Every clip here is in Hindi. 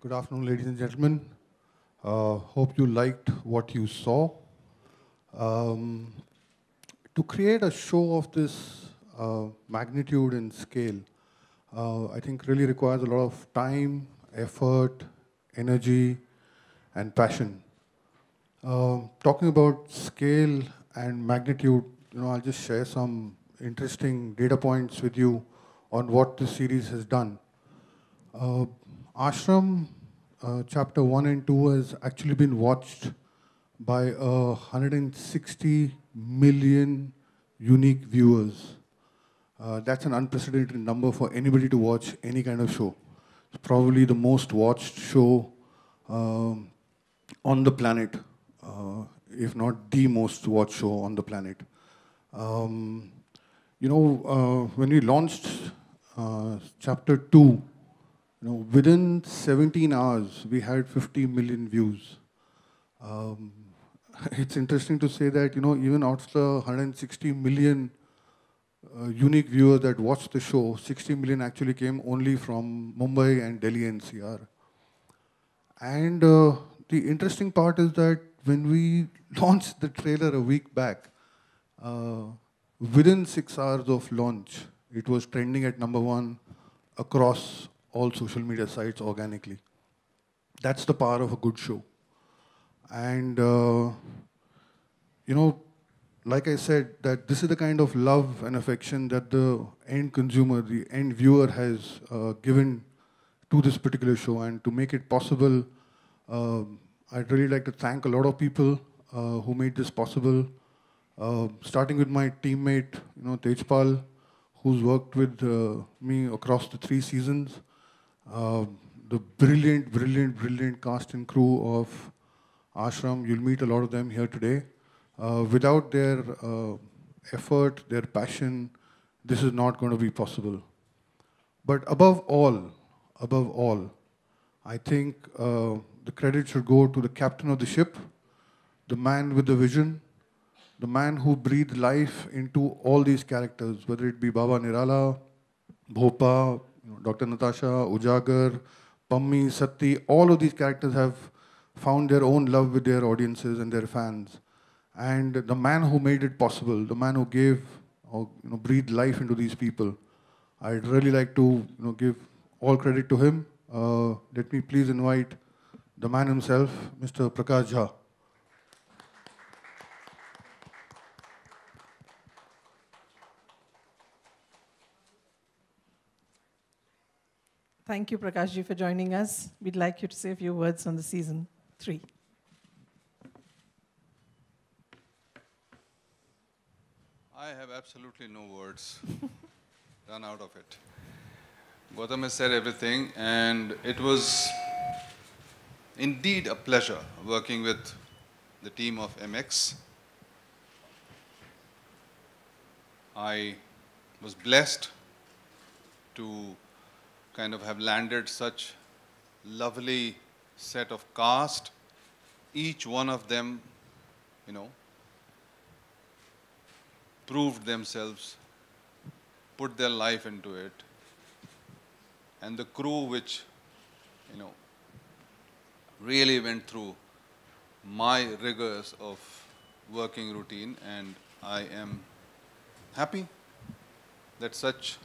Good afternoon, ladies and gentlemen. Hope you liked what you saw. Um, to create a show of this magnitude and scale, I think really requires a lot of time, effort, energy, and passion. Talking about scale and magnitude, I'll just share some interesting data points with you on what this series has done. Uh, Ashram chapter 1 and 2 has actually been watched by 160 million unique viewers. That's an unprecedented number for anybody to watch any kind of show. It's probably the most watched show um, on the planet, if not the most watched show on the planet. Um, when we launched chapter 2, within 17 hours, we had 50 million views. Um, it's interesting to say that, even out of the 160 million unique viewers that watched the show, 60 million actually came only from Mumbai and Delhi NCR. And the interesting part is that when we launched the trailer a week back, uh, within 6 hours of launch, it was trending at #1 across all social media sites organically. That's the power of a good show. And, like I said, that this is the kind of love and affection that the end consumer, the end viewer has given to this particular show. And to make it possible, I'd really like to thank a lot of people who made this possible, starting with my teammate, Tejpal, who's worked with me across the 3 seasons. The brilliant, brilliant, brilliant cast and crew of Ashram. You'll meet a lot of them here today. Without their effort, their passion, this is not going to be possible. But above all, I think the credit should go to the captain of the ship, the man with the vision, the man who breathed life into all these characters, whether it be Baba Nirala, Bhopa, Dr. Natasha, Ujagar, Pammi, Satti, all of these characters have found their own love with their audiences and their fans. And the man who made it possible, the man who gave or breathed life into these people, I'd really like to give all credit to him. Let me please invite the man himself, Mr. Prakash Jha. Thank you, Prakashji, for joining us. We'd like you to say a few words on the season 3. I have absolutely no words. Run out of it. Gautam has said everything, and it was indeed a pleasure working with the team of MX. I was blessed to kind of have landed such lovely set of cast. Each one of them, proved themselves, put their life into it. And the crew which, really went through my rigors of working routine, and I am happy that such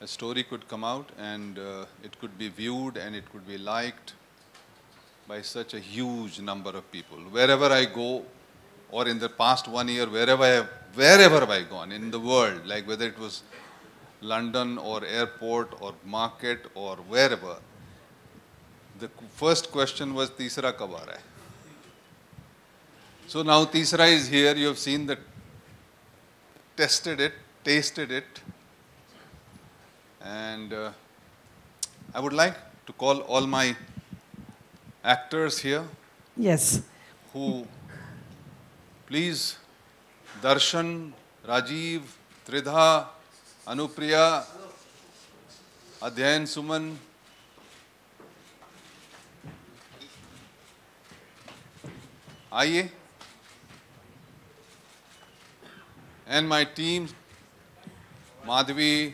a story could come out and it could be viewed and it could be liked by such a huge number of people. Wherever I go, or in the past 1 year, wherever I've gone in the world, like whether it was London or airport or market or wherever, the first question was, Teesra kab aa raha hai? So now Teesra is here. You have seen that, tested it, tasted it. And I would like to call all my actors here. Yes. Who, please, Darshan, Rajiv, Tridha, Anupriya, Adhyayan Suman, आइए, and my team, Madhvi,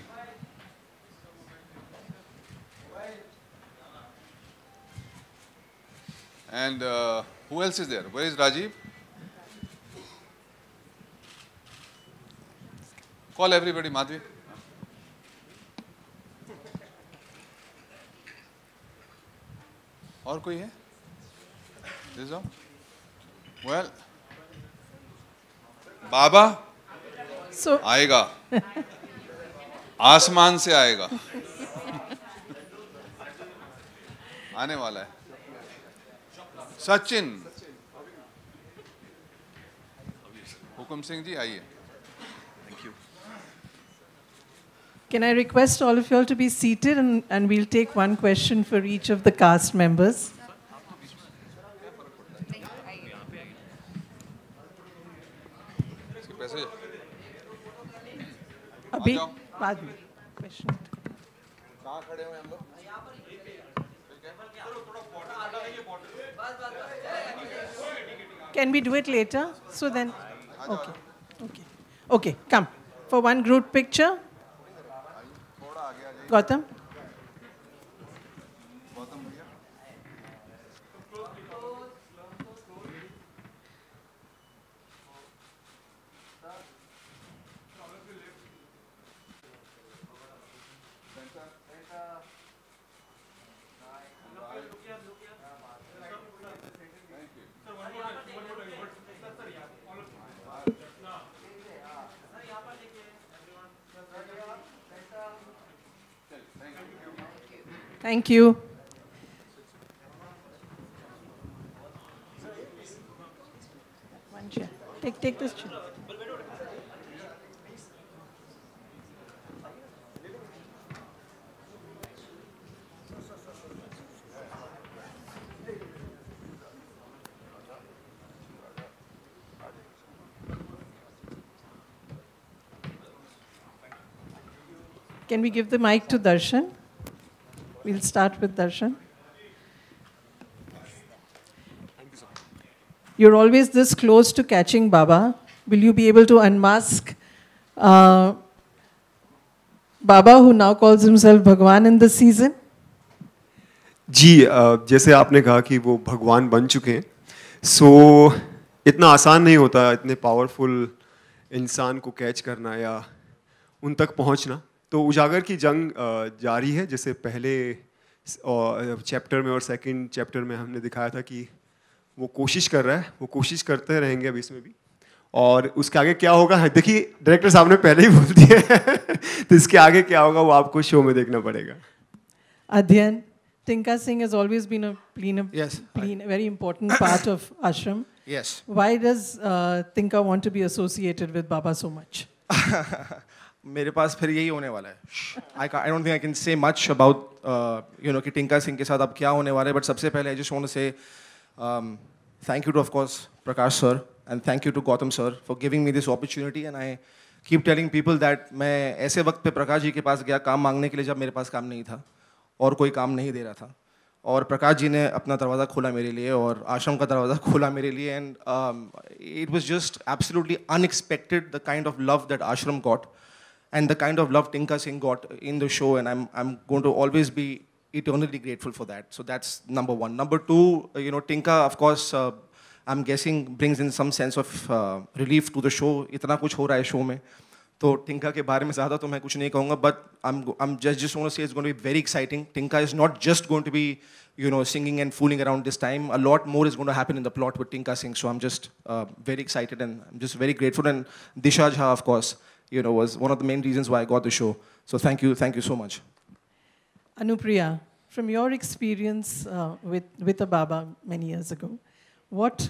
And who else is there? Where is Rajiv? Call everybody, Madhvi. और कोई है? This all? Well, Baba So, आएगा, आसमान से आएगा, आने वाला है. सचिन, हुकुम सिंह जी आइए. can I request all of you all to be seated and we'll take one question for each of the cast members. इसके पैसे Abhi, जाओ. बाद में question. कहाँ खड़े हुए हम लोग? Can we do it later? So then, okay, okay, okay. Come for one group picture. थोड़ा आगे आ जाइए. Gautam. गौतम भैया. Thank you. One chair. Take this chair. Can we give the mic to Darshan? We'll start with Darshan. You're always this close to catching Baba. Will you be able to unmask Baba, who now calls himself Bhagwan in this season? जी जैसे आपने कहा कि वो भगवान बन चुके हैं, सो इतना आसान नहीं होता इतने पावरफुल इंसान को कैच करना या उन तक पहुंचना. तो उजागर की जंग जारी है. जैसे पहले चैप्टर में और सेकंड चैप्टर में हमने दिखाया था कि वो कोशिश कर रहा है, वो कोशिश करते रहेंगे अभी इसमें भी. और उसके आगे क्या होगा, देखिए डायरेक्टर साहब ने पहले ही बोल दिया है तो इसके आगे क्या होगा वो आपको शो में देखना पड़ेगा. Adhyan, Tinka Singh has always been a Yes. very important part of Ashram. Yes. Why does Tinka want to be associated with Baba so much? मेरे पास फिर यही होने वाला है. I don't think I can say much about कि टिंका सिंह के साथ अब क्या होने वाला है. But सबसे पहले I just want to say thank you to of course Prakash sir and thank you to Gautam sir for giving me this opportunity. And I keep telling people that मैं ऐसे वक्त पे प्रकाश जी के पास गया काम मांगने के लिए जब मेरे पास काम नहीं था और कोई काम नहीं दे रहा था, और प्रकाश जी ने अपना दरवाज़ा खोला मेरे लिए और आश्रम का दरवाज़ा खोला मेरे लिए. And it was just absolutely unexpected the kind of love that Ashram got and the kind of love Tinka Singh got in the show, and I'm going to always be eternally grateful for that. So that's number one. Number two, Tinka of course I'm guessing brings in some sense of relief to the show. इतना कुछ हो रहा है शो में, तो टिंका के बारे में ज़्यादा तो मैं कुछ नहीं कहूँगा, but I'm just want to say it's going to be very exciting. Tinka is not just going to be singing and fooling around this time. A lot more is going to happen in the plot with Tinka Singh. So I'm just very excited and I'm just very grateful. And Disha Jha, of course, was one of the main reasons why I got the show. So thank you so much. Anupriya, from your experience with a Baba many years ago, what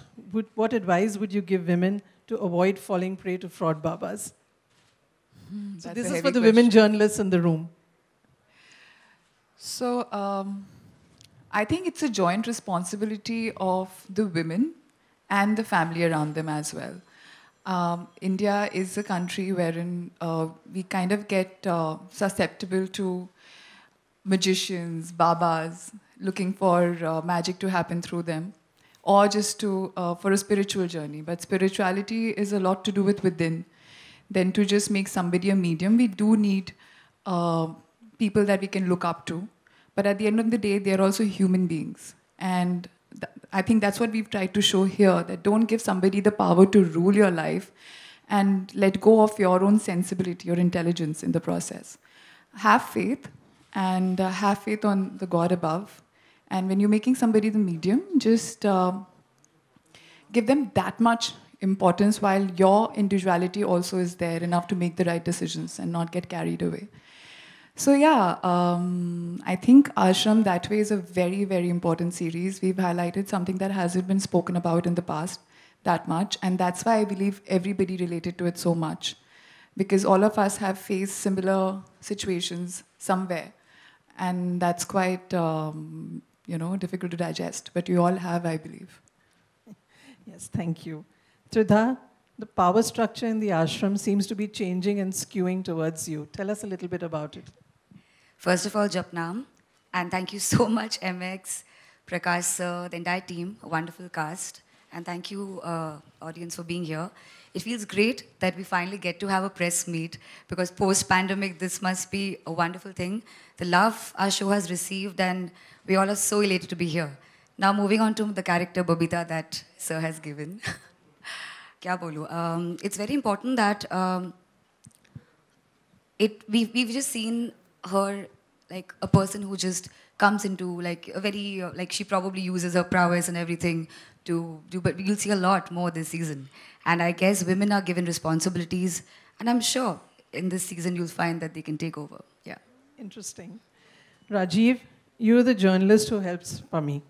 advice would you give women to avoid falling prey to fraud Babas? So this is for the women journalists in the room. So I think it's a joint responsibility of the women and the family around them as well. India is a country wherein we kind of get susceptible to magicians, babas, looking for magic to happen through them, or just for a spiritual journey. But spirituality is a lot to do with within. Then to just make somebody a medium, we do need people that we can look up to. But at the end of the day, they are also human beings. And I think that's what we've tried to show here, that don't give somebody the power to rule your life and let go of your own sensibility or intelligence in the process. Have faith, and have faith on the God above. And when you're making somebody the medium, just give them that much importance while your individuality also is there enough to make the right decisions and not get carried away. So yeah, I think Ashram that way is a very, very important series. We've highlighted something that hasn't been spoken about in the past that much, and that's why I believe everybody related to it so much, because all of us have faced similar situations somewhere, and that's quite difficult to digest, but you all have, I believe. Yes, thank you. Tridha, the power structure in the ashram seems to be changing and skewing towards you. Tell us a little bit about it. First of all, Japnam, and thank you so much, MX, Prakash sir, the entire team, a wonderful cast, and thank you, audience, for being here. It feels great that we finally get to have a press meet, because post-pandemic, this must be a wonderful thing. The love our show has received, and we all are so elated to be here. Now, moving on to the character Babita that sir has given. Kya bolu? It's very important that we've just seen her like a person who just comes into like a very, like she probably uses her prowess and everything to do, but we'll see a lot more this season. And I guess women are given responsibilities, and I'm sure in this season you'll find that they can take over. Yeah. Interesting. Rajiv, you're the journalist who helps Pami.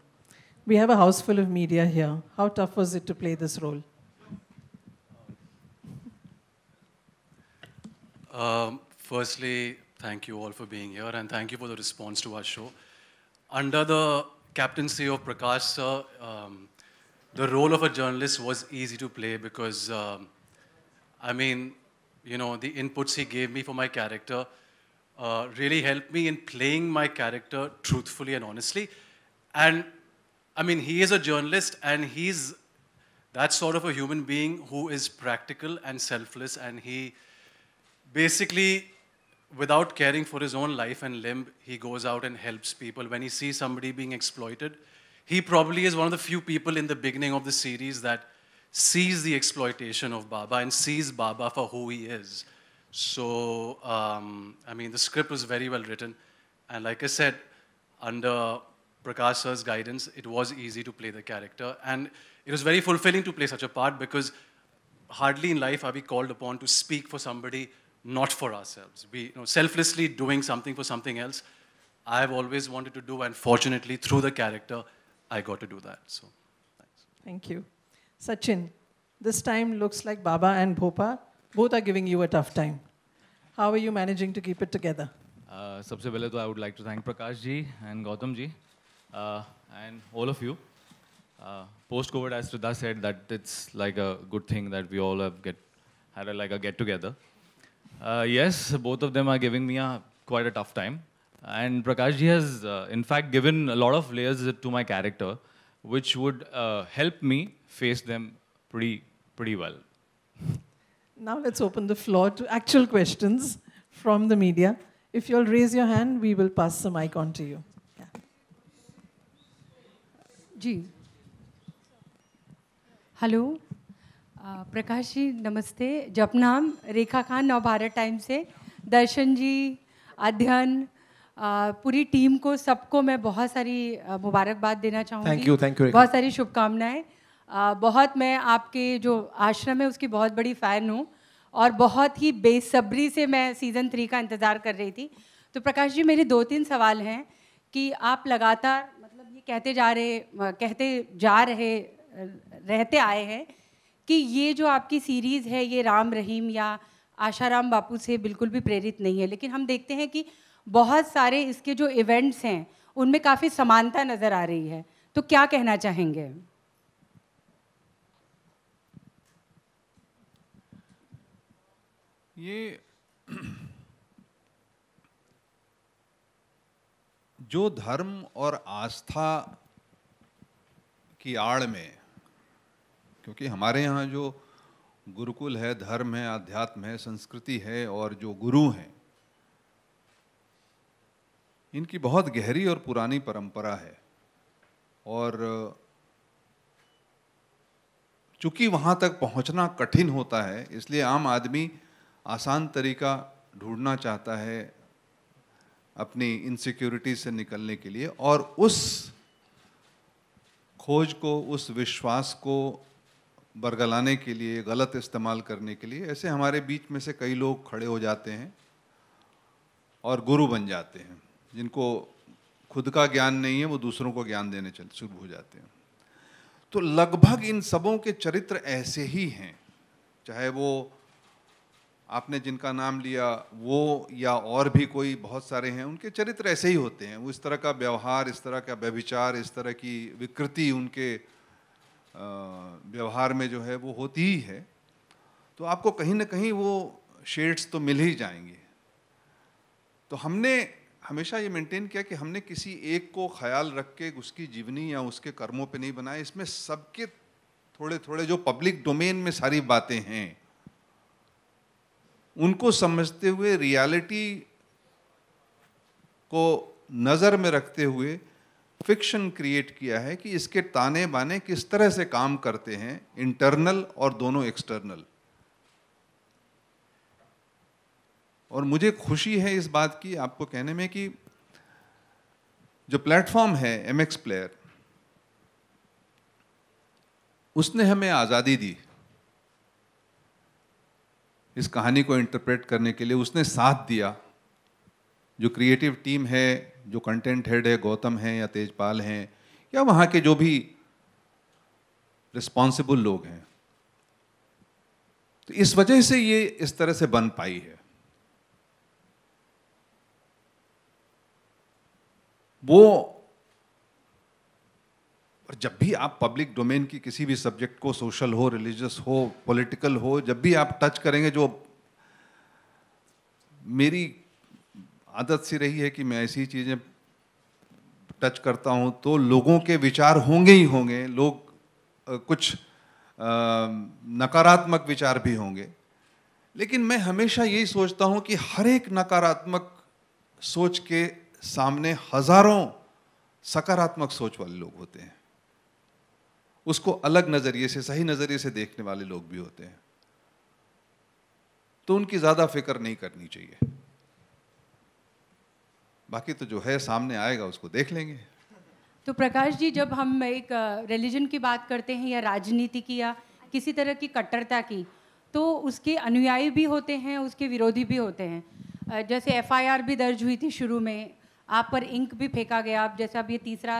We have a house full of media here. How tough was it to play this role? Firstly, thank you all for being here, and thank you for the response to our show. Under the captaincy of Prakash sir, the role of a journalist was easy to play because, I mean, you know, the inputs he gave me for my character really helped me in playing my character truthfully and honestly. And I mean, he is a journalist, and he's that sort of a human being who is practical and selfless, and he basically, without caring for his own life and limb, he goes out and helps people. When he sees somebody being exploited, he probably is one of the few people in the beginning of the series that sees the exploitation of Baba and sees Baba for who he is. So, I mean, the script was very well written. And like I said, under Prakash sir's guidance, it was easy to play the character. And it was very fulfilling to play such a part, because hardly in life are we called upon to speak for somebody, not for ourselves. We, selflessly doing something for something else, I've always wanted to do, and fortunately, through the character, I got to do that. So, thanks. Thank you. Sachin, this time looks like Baba and Bhopa both are giving you a tough time. How are you managing to keep it together? सबसे पहले तो I would like to thank Prakash ji and Gautam ji and all of you. Post-COVID, as Tridha said, that it's like a good thing that we all have had a get-together. Yes, both of them are giving me quite a tough time. And Prakash ji has, in fact, given a lot of layers to my character, which would help me face them pretty well. Now let's open the floor to actual questions from the media. If you'll raise your hand, we will pass the mic on to you. Yeah. जी हेलो प्रकाश जी नमस्ते. जपनाम, रेखा खान, नवभारत टाइम से. दर्शन जी, अध्ययन, पूरी टीम को, सबको मैं बहुत सारी मुबारकबाद देना चाहूँगी. थैंक यू बहुत सारी शुभकामनाएं. बहुत मैं आपके जो आश्रम है उसकी बहुत बड़ी फ़ैन हूँ, और बहुत ही बेसब्री से मैं सीज़न 3 का इंतज़ार कर रही थी. तो प्रकाश जी, मेरे 2-3 सवाल हैं कि आप लगातार मतलब ये कहते जा रहते आए हैं कि ये जो आपकी सीरीज़ है ये राम रहीम या आशाराम बापू से बिल्कुल भी प्रेरित नहीं है, लेकिन हम देखते हैं कि बहुत सारे इसके जो इवेंट्स हैं उनमें काफ़ी समानता नज़र आ रही है. तो क्या कहना चाहेंगे? ये जो धर्म और आस्था की आड़ में, क्योंकि हमारे यहाँ जो गुरुकुल है, धर्म है, अध्यात्म है, संस्कृति है, और जो गुरु हैं, इनकी बहुत गहरी और पुरानी परंपरा है. और चूंकि वहाँ तक पहुँचना कठिन होता है, इसलिए आम आदमी आसान तरीका ढूंढना चाहता है अपनी इनसिक्योरिटी से निकलने के लिए, और उस खोज को, उस विश्वास को बरगलाने के लिए, गलत इस्तेमाल करने के लिए ऐसे हमारे बीच में से कई लोग खड़े हो जाते हैं और गुरु बन जाते हैं। जिनको खुद का ज्ञान नहीं है वो दूसरों को ज्ञान देने शुरू हो जाते हैं। तो लगभग इन सबों के चरित्र ऐसे ही हैं, चाहे वो आपने जिनका नाम लिया वो या और भी कोई बहुत सारे हैं, उनके चरित्र ऐसे ही होते हैं। वो इस तरह का व्यवहार, इस तरह का व्यभिचार, इस तरह की विकृति उनके व्यवहार में जो है वो होती ही है। तो आपको कहीं ना कहीं वो शेड्स तो मिल ही जाएंगे। तो हमने हमेशा ये मेंटेन किया कि हमने किसी एक को ख्याल रख के उसकी जीवनी या उसके कर्मों पे नहीं बनाए। इसमें सबके थोड़े थोड़े जो पब्लिक डोमेन में सारी बातें हैं उनको समझते हुए, रियलिटी को नज़र में रखते हुए फिक्शन क्रिएट किया है कि इसके ताने बाने किस तरह से काम करते हैं, इंटरनल और दोनों एक्सटर्नल। और मुझे खुशी है इस बात की आपको कहने में कि जो प्लेटफॉर्म है MX प्लेयर, उसने हमें आज़ादी दी इस कहानी को इंटरप्रेट करने के लिए। उसने साथ दिया। जो क्रिएटिव टीम है, जो कंटेंट हेड है, गौतम है या तेजपाल हैं या वहाँ के जो भी रिस्पॉन्सिबल लोग हैं, तो इस वजह से ये इस तरह से बन पाई है। वो, और जब भी आप पब्लिक डोमेन की किसी भी सब्जेक्ट को, सोशल हो, रिलीजियस हो, पॉलिटिकल हो, जब भी आप टच करेंगे, जो मेरी आदत सी रही है कि मैं ऐसी चीज़ें टच करता हूं तो लोगों के विचार होंगे ही होंगे। लोग कुछ नकारात्मक विचार भी होंगे, लेकिन मैं हमेशा यही सोचता हूं कि हर एक नकारात्मक सोच के सामने हजारों सकारात्मक सोच वाले लोग होते हैं। उसको अलग नजरिए से, सही नजरिए से देखने वाले लोग भी होते हैं। तो उनकी ज्यादा फिक्र नहीं करनी चाहिए। बाकी तो जो है सामने आएगा उसको देख लेंगे। तो प्रकाश जी, जब हम एक रिलीजन की बात करते हैं या राजनीति की या किसी तरह की कट्टरता की, तो उसके अनुयायी भी होते हैं, उसके विरोधी भी होते हैं। जैसे FIR भी दर्ज हुई थी शुरू में, आप पर इंक भी फेंका गया। अब जैसा अब ये तीसरा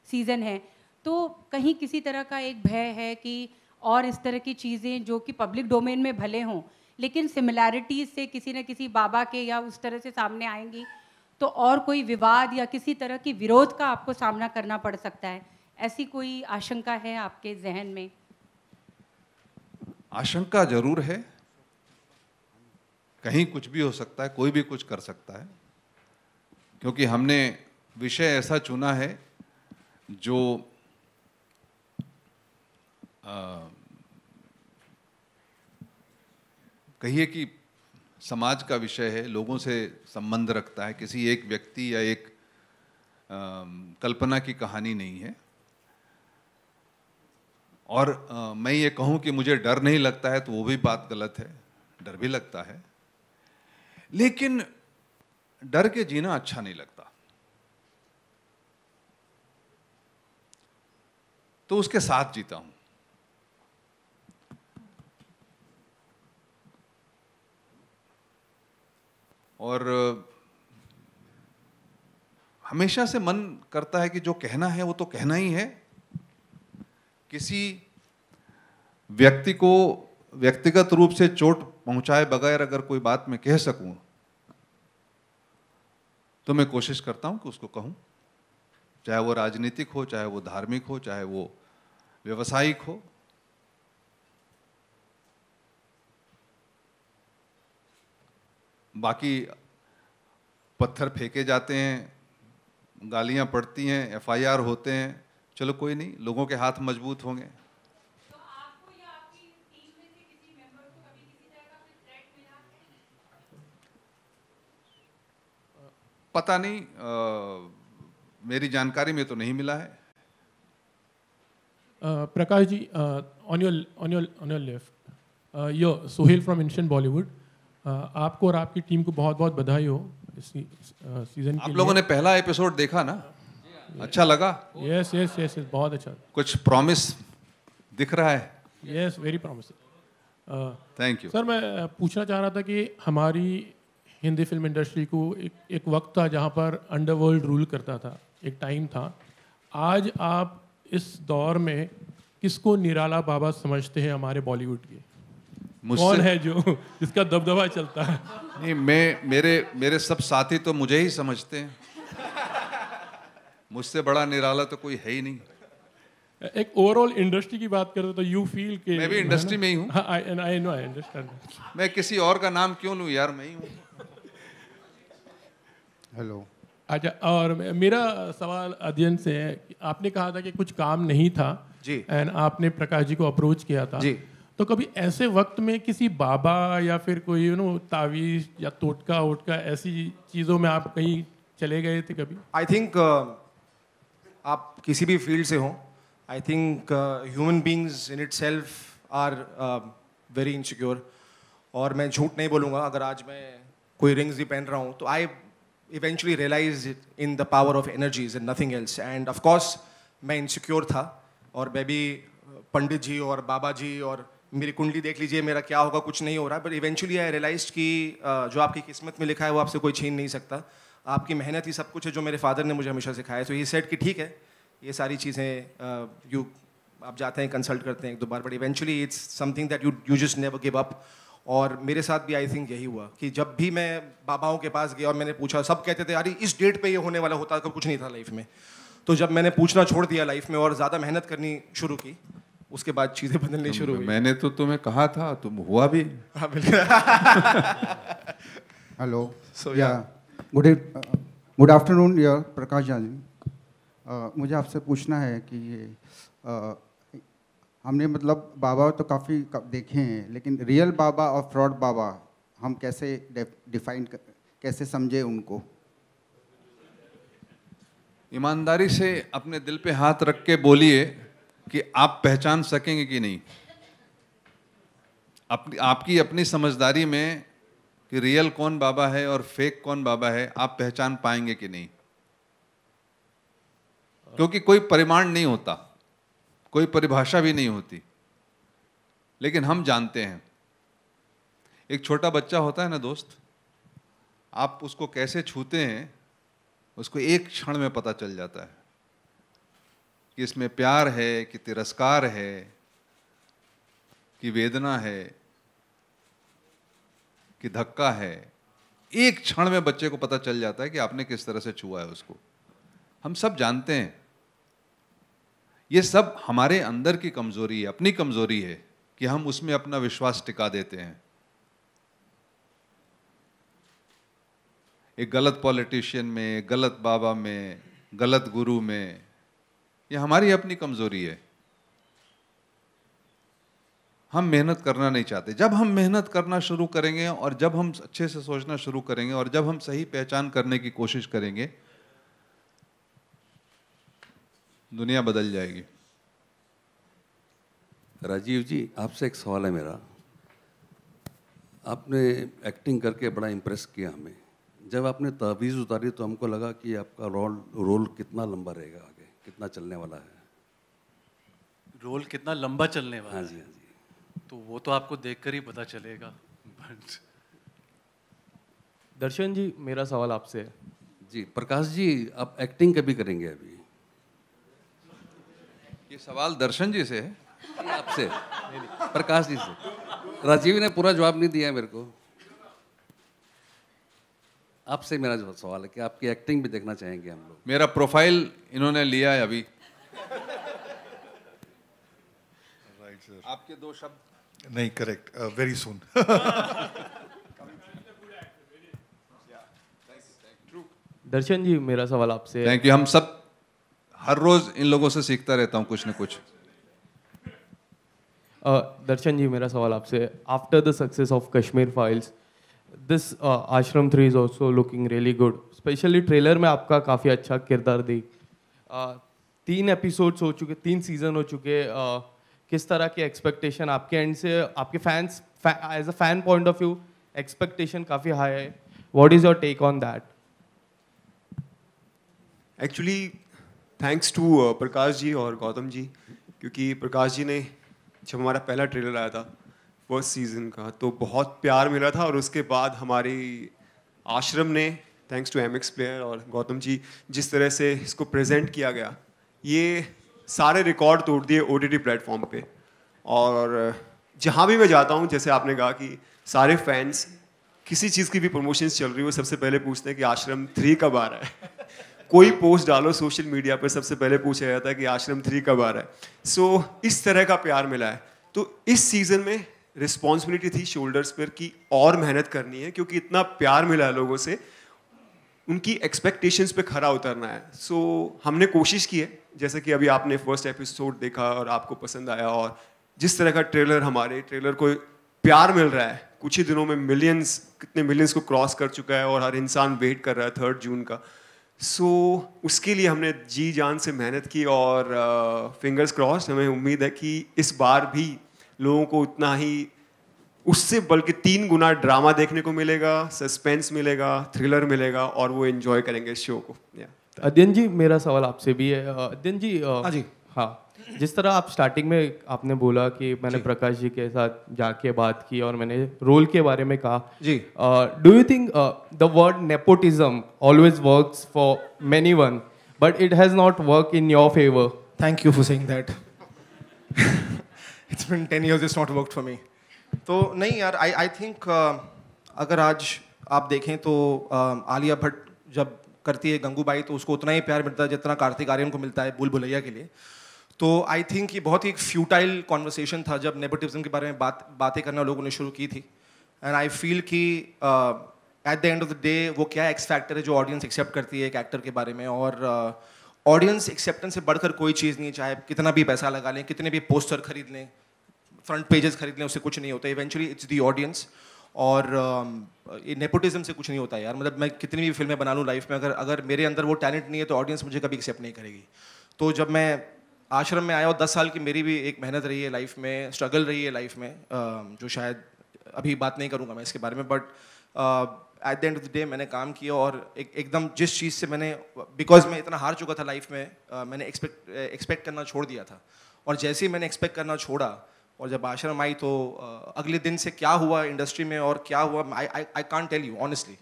सीज़न है, तो कहीं किसी तरह का एक भय है कि और इस तरह की चीज़ें जो कि पब्लिक डोमेन में भले हों लेकिन सिमिलैरिटीज़ से किसी न किसी बाबा के या उस तरह से सामने आएंगी, तो और कोई विवाद या किसी तरह की विरोध का आपको सामना करना पड़ सकता है। ऐसी कोई आशंका है आपके जहन में? आशंका जरूर है। कहीं कुछ भी हो सकता है, कोई भी कुछ कर सकता है, क्योंकि हमने विषय ऐसा चुना है जो कहिए कि समाज का विषय है, लोगों से संबंध रखता है, किसी एक व्यक्ति या एक कल्पना की कहानी नहीं है। और मैं ये कहूँ कि मुझे डर नहीं लगता है तो वो भी बात गलत है, डर भी लगता है, लेकिन डर के जीना अच्छा नहीं लगता। तो उसके साथ जीता हूं। और हमेशा से मन करता है कि जो कहना है वो तो कहना ही है। किसी व्यक्ति को व्यक्तिगत रूप से चोट पहुंचाए बगैर अगर कोई बात मैं कह सकूं तो मैं कोशिश करता हूं कि उसको कहूं, चाहे वो राजनीतिक हो, चाहे वो धार्मिक हो, चाहे वो व्यवसायिक हो। बाकी पत्थर फेंके जाते हैं, गालियां पड़ती हैं, FIR होते हैं, चलो कोई नहीं, लोगों के हाथ मजबूत होंगे। तो आपको या आपकी टीम में से किसी मेंबर को कभी किसी तरह का कोई थ्रेट मिला है? पता नहीं, मेरी जानकारी में तो नहीं मिला है। Prakash ji, on your left, you're Sohail from Instant Bollywood. आपको और आपकी टीम को बहुत बहुत बधाई हो इस सीजन के लिए। आप लोगों ने पहला एपिसोड देखा ना? अच्छा लगा? Yes, बहुत अच्छा। कुछ प्रॉमिस दिख रहा है? Yes, very promising. Thank you. Sir, मैं पूछना चाह रहा था कि हमारी हिंदी फिल्म इंडस्ट्री को एक वक्त था जहाँ पर अंडरवर्ल्ड रूल करता था, एक टाइम था। आज आप इस दौर में किसको निराला बाबा समझते हैं हमारे बॉलीवुड के? कौन है जो जिसका दबदबा चलता है? नहीं, मेरे सब साथी तो मुझे ही समझते हैं। मुझसे बड़ा निराला तो कोई है ही नहीं। एक ओवरऑल इंडस्ट्री की बात करें तो यू फील के मैं भी इंडस्ट्री में ही हूँ। I know, I understand. मैं किसी और का नाम क्यों लूँ यार, मैं ही हूँ। हेलो। अच्छा, और मेरा सवाल अध्ययन से है, आपने कहा था कि कुछ काम नहीं था जी, एंड आपने प्रकाश जी को अप्रोच किया था जी। तो कभी ऐसे वक्त में किसी बाबा या फिर कोई तावीज या टोटका वोटका ऐसी चीज़ों में आप कहीं चले गए थे कभी? आई थिंक आप किसी भी फील्ड से हों, I think human beings in itself are very insecure. और मैं झूठ नहीं बोलूँगा, अगर आज मैं कोई रिंग्स भी पहन रहा हूँ तो I eventually realise in the power of energies and nothing else. And of course मैं इनसिक्योर था, और मैं भी पंडित जी और बाबा जी और मेरी कुंडली देख लीजिए, मेरा क्या होगा, कुछ नहीं हो रहा। बट इवेंचुअली आई रियलाइज कि जो आपकी किस्मत में लिखा है वो आपसे कोई छीन नहीं सकता। आपकी मेहनत ही सब कुछ है, जो मेरे फादर ने मुझे हमेशा सिखाया। तो ये सेट कि ठीक है, ये सारी चीज़ें आप जाते हैं, कंसल्ट करते हैं एक दो बार, but eventually it's something that you just never give up. और मेरे साथ भी आई थिंक यही हुआ कि जब भी मैं बाबाओं के पास गया और मैंने पूछा, सब कहते थे अरे इस डेट पे ये होने वाला होता, कब कुछ नहीं था लाइफ में। तो जब मैंने पूछना छोड़ दिया लाइफ में और ज़्यादा मेहनत करनी शुरू की, उसके बाद चीज़ें बदलनी शुरू हुई। मैंने तो तुम्हें कहा था, तुम हुआ भी। हेलो, गुड आफ्टरनून यार प्रकाश जी। मुझे आपसे पूछना है कि हमने मतलब बाबा तो काफ़ी देखे हैं, लेकिन रियल बाबा और फ्रॉड बाबा हम कैसे डिफाइन कैसे समझे उनको? ईमानदारी से अपने दिल पे हाथ रख के बोलिए कि आप पहचान सकेंगे कि नहीं। आपकी अपनी समझदारी में कि रियल कौन बाबा है और फेक कौन बाबा है, आप पहचान पाएंगे कि नहीं। क्योंकि कोई परिमाण नहीं होता, कोई परिभाषा भी नहीं होती, लेकिन हम जानते हैं। एक छोटा बच्चा होता है ना दोस्त, आप उसको कैसे छूते हैं उसको एक क्षण में पता चल जाता है कि इसमें प्यार है कि तिरस्कार है कि वेदना है कि धक्का है। एक क्षण में बच्चे को पता चल जाता है कि आपने किस तरह से छुआ है उसको। हम सब जानते हैं, ये सब हमारे अंदर की कमजोरी है, अपनी कमजोरी है कि हम उसमें अपना विश्वास टिका देते हैं। एक गलत पॉलिटिशियन में, गलत बाबा में, गलत गुरु में, ये हमारी अपनी कमजोरी है। हम मेहनत करना नहीं चाहते। जब हम मेहनत करना शुरू करेंगे और जब हम अच्छे से सोचना शुरू करेंगे और जब हम सही पहचान करने की कोशिश करेंगे, दुनिया बदल जाएगी। राजीव जी, आपसे एक सवाल है मेरा। आपने एक्टिंग करके बड़ा इम्प्रेस किया हमें। जब आपने तावीज़ उतारी तो हमको लगा कि आपका रोल कितना लंबा रहेगा, आगे कितना चलने वाला है। रोल कितना लंबा चलने वाला है? हाँ जी, हाँ जी। तो वो तो आपको देखकर ही पता चलेगा। दर्शन जी, मेरा सवाल आपसे है। जी प्रकाश जी, आप एक्टिंग कभी करेंगे अभी? ये सवाल दर्शन जी से है? आपसे, प्रकाश जी से। राजीव ने पूरा जवाब नहीं दिया मेरे को। आपसे मेरा जो सवाल है कि आपकी एक्टिंग भी देखना चाहेंगे हम लोग। मेरा प्रोफाइल इन्होंने लिया है अभी। आपके दो शब्द। नहीं, करेक्ट, वेरी सून। दर्शन जी, मेरा सवाल आपसे। Thank you. हम सब हर रोज इन लोगों से सीखता रहता हूँ कुछ न कुछ। दर्शन जी, मेरा सवाल आपसे। After the success of Kashmir files, this आश्रम 3 is also looking really good. Specially trailer में आपका काफ़ी अच्छा किरदार देख। 3 एपिसोड्स हो चुके, 3 सीजन हो चुके, किस तरह के एक्सपेक्टेशन आपके एंड से, आपके fans as a fan point of view expectation काफ़ी हाई है, what is your take on that? Actually thanks to Prakash ji और गौतम जी, क्योंकि प्रकाश जी ने जब हमारा पहला ट्रेलर आया था फर्स्ट सीजन का तो बहुत प्यार मिला था, और उसके बाद हमारी आश्रम ने थैंक्स टू एमएक्स प्लेयर और गौतम जी जिस तरह से इसको प्रेजेंट किया गया, ये सारे रिकॉर्ड तोड़ दिए ओटीटी प्लेटफॉर्म पे। और जहाँ भी मैं जाता हूँ, जैसे आपने कहा कि सारे फैंस किसी चीज़ की भी प्रमोशंस चल रही हो सबसे पहले पूछते हैं कि आश्रम 3 कब आ रहा है। कोई पोस्ट डालो सोशल मीडिया पर सबसे पहले पूछा जाता है कि आश्रम 3 कब आ रहा है। सो इस तरह का प्यार मिला है। तो इस सीज़न में रिस्पॉन्सिबिलिटी थी शोल्डर्स पर कि और मेहनत करनी है, क्योंकि इतना प्यार मिला है लोगों से, उनकी एक्सपेक्टेशंस पे खरा उतरना है। सो हमने कोशिश की है, जैसे कि अभी आपने फर्स्ट एपिसोड देखा और आपको पसंद आया, और जिस तरह का हमारे ट्रेलर को प्यार मिल रहा है, कुछ ही दिनों में कितने मिलियंस को क्रॉस कर चुका है और हर इंसान वेट कर रहा है 3 जून का। सो उसके लिए हमने जी जान से मेहनत की, और फिंगर्स क्रॉस्ड, हमें उम्मीद है कि इस बार भी लोगों को उतना ही, उससे बल्कि 3 गुना ड्रामा देखने को मिलेगा, सस्पेंस मिलेगा, थ्रिलर मिलेगा, और वो एंजॉय करेंगे इस शो को। अध्ययन जी, मेरा सवाल आपसे भी है। अध्ययन जी, हाँ जी, हाँ, जिस तरह आप स्टार्टिंग में आपने बोला कि मैंने प्रकाश जी के साथ जाके बात की और मैंने रोल के बारे में कहा जी, do you think the word nepotism always works for many one but it has not work in your favour? Thank you for saying that. It's been 10 years, it's not worked for me. तो नहीं यार, आई थिंक अगर आज आप देखें तो आलिया भट्ट जब करती है गंगूबाई तो उसको उतना ही प्यार मिलता है जितना कार्तिक आर्यन को मिलता है भूल भुलैया के लिए। तो आई थिंक ये बहुत ही एक फ्यूटाइल कॉन्वर्सेशन था जब नेपोटिज्म के बारे में बातें करना लोगों ने शुरू की थी। एंड आई फील कि eight the end of the day वो क्या एक्स फैक्टर है जो ऑडियंस एक्सेप्ट करती है एक एक्टर के बारे में, और ऑडियंस एक्सेप्टेंस से बढ़कर कोई चीज़ नहीं है। चाहे कितना भी पैसा लगा लें, कितने भी पोस्टर खरीद लें, फ्रंट पेजेस खरीद लें, उससे कुछ नहीं होता। Eventually it's the audience. और नेपोटिज्म से कुछ नहीं होता यार। मतलब मैं कितनी भी फिल्में बना लूँ लाइफ में, अगर मेरे अंदर वो टैलेंट नहीं है तो ऑडियंस मुझे कभी एक्सेप्ट नहीं करेगी। तो जब मैं आश्रम में आया और 10 साल की मेरी भी एक मेहनत रही है लाइफ में, स्ट्रगल रही है लाइफ में, जो शायद अभी बात नहीं करूँगा मैं इसके बारे में, but at the end of the day मैंने काम किया, और एकदम जिस चीज़ से मैंने, बिकॉज मैं इतना हार चुका था लाइफ में, मैंने एक्सपेक्ट करना छोड़ दिया था। और जैसे ही मैंने एक्सपेक्ट करना छोड़ा और जब आश्रम आई तो अगले दिन से क्या हुआ इंडस्ट्री में और क्या हुआ, I can't tell you honestly,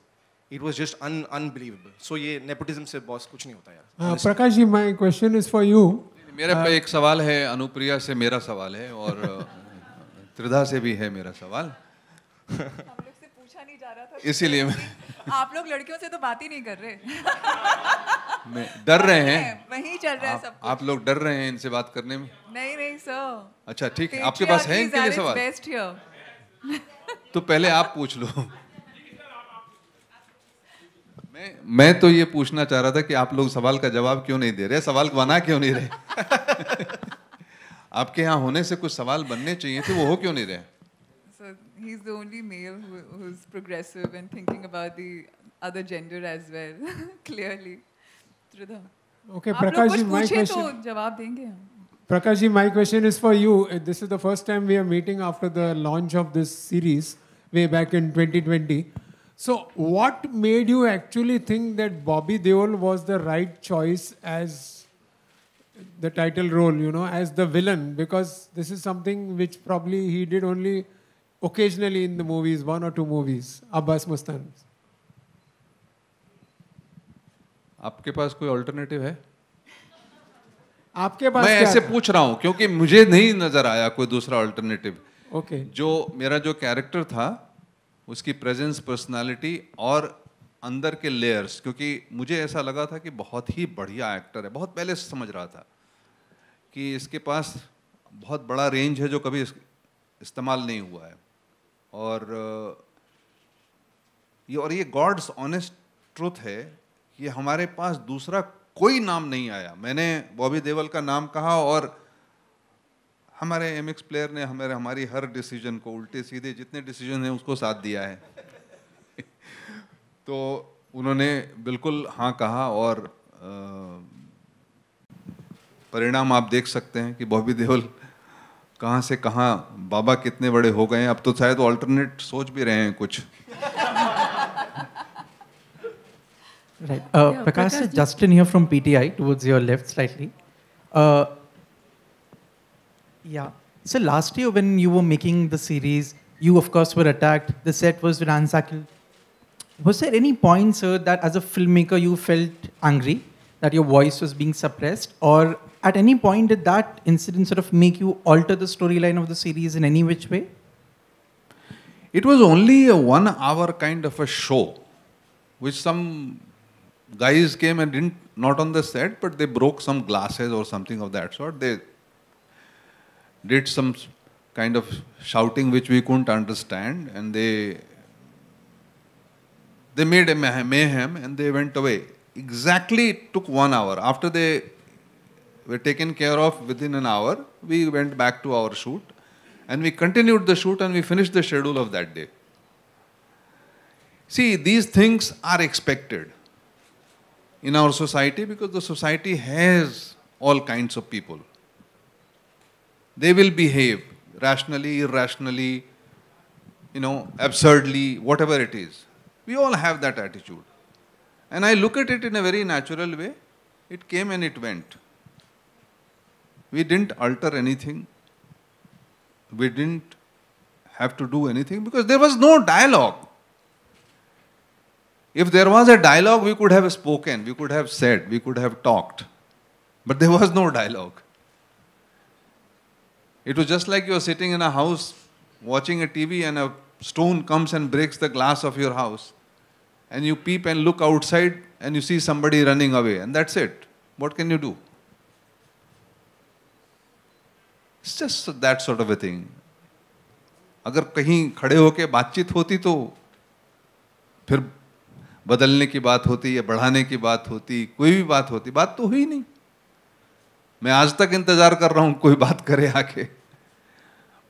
it was just unbelievable. So ये नेपोटिज्म से बॉस कुछ नहीं होता यार। Prakash ji, my question is for you. मेरे पे एक सवाल है, अनुप्रिया से मेरा सवाल है, और त्रिधा से भी है मेरा सवाल। हम लोग से पूछा नहीं जा रहा था, इसीलिए मैं आप लोग लड़कियों से तो बात ही नहीं कर रहे। मैं डर रहे हैं, वहीं चल रहा है सब कुछ। आप लोग डर रहे हैं इनसे बात करने में? नहीं सर। अच्छा ठीक है, आपके पास है इनके लिए सवाल? Best here. तो पहले आप पूछ लो। मैं तो ये पूछना चाह रहा था कि आप लोग सवाल का जवाब क्यों नहीं दे रहे, सवाल बना क्यों नहीं रहे? आपके यहाँ होने से कुछ सवाल बनने चाहिए थे, वो हो क्यों नहीं रहे? So he's the only male who's progressive and thinking about the other gender as well. Clearly. Tridha. Okay, Prakash ji, my question. तो जवाब देंगे हम. Prakash ji, my question is for you. This is the first time we are meeting after the launch of this series way back in 2020. So, what made you actually think that Bobby Deol was the right choice as the title role, you know, as the villain? Because this is something which probably he did only occasionally in the movies, 1 or 2 movies. Abbas Mustan. आपके पास कोई ऑल्टरनेटिव है? आपके पास मैं ऐसे पूछ रहा हूं क्योंकि मुझे नहीं नजर आया कोई दूसरा ऑल्टरनेटिव। ओके। जो मेरा जो कैरेक्टर था उसकी प्रेजेंस, पर्सनालिटी और अंदर के लेयर्स, क्योंकि मुझे ऐसा लगा था कि बहुत ही बढ़िया एक्टर है। बहुत पहले से समझ रहा था कि इसके पास बहुत बड़ा रेंज है जो कभी इस्तेमाल नहीं हुआ है, और ये गॉड्स ऑनेस्ट ट्रुथ है कि हमारे पास दूसरा कोई नाम नहीं आया। मैंने बॉबी देओल का नाम कहा और हमारे एमएक्स प्लेयर ने हमारी हर डिसीजन को, उल्टे सीधे जितने डिसीजन हैं उसको साथ दिया है। तो उन्होंने बिल्कुल हाँ कहा, और परिणाम आप देख सकते हैं कि बॉबी देओल कहाँ से कहाँ, बाबा कितने बड़े हो गए हैं। अब तो शायद ऑल्टरनेट सोच भी रहे हैं कुछ। Right. Prakash, Justin here from PTI, towards your left slightly. Yeah. So last year when you were making the series, you of course were attacked. The set was ransacked. Was there any point, sir, that as a filmmaker you felt angry that your voice was being suppressed, or at any point did that incident sort of make you alter the storyline of the series in any which way? It was only a 1 hour kind of a show, which some guys came and didn't, not on the set, but they broke some glasses or something of that sort. They did some kind of shouting which we couldn't understand, and they made a mayhem and they went away. Exactly, it took 1 hour. After they were taken care of within an hour, we went back to our shoot and we continued the shoot and we finished the schedule of that day. See, these things are expected in our society because the society has all kinds of people. They will behave rationally, irrationally, absurdly, whatever it is. We all have that attitude. And I look at it in a very natural way. It came and it went. We didn't alter anything. We didn't have to do anything because there was no dialogue. If there was a dialogue, we could have spoken, we could have said, we could have talked. But there was no dialogue. It was just like you're sitting in a house watching a TV and a stone comes and breaks the glass of your house. And you peep and look outside and you see somebody running away. And that's it. What can you do? It's just that sort of a thing. अगर कहीं खड़े होके बातचीत होती तो फिर बदलने की बात होती या बढ़ाने की बात होती, कोई भी बात होती, बात तो हुई नहीं। मैं आज तक इंतजार कर रहा हूं कोई बात करे आके।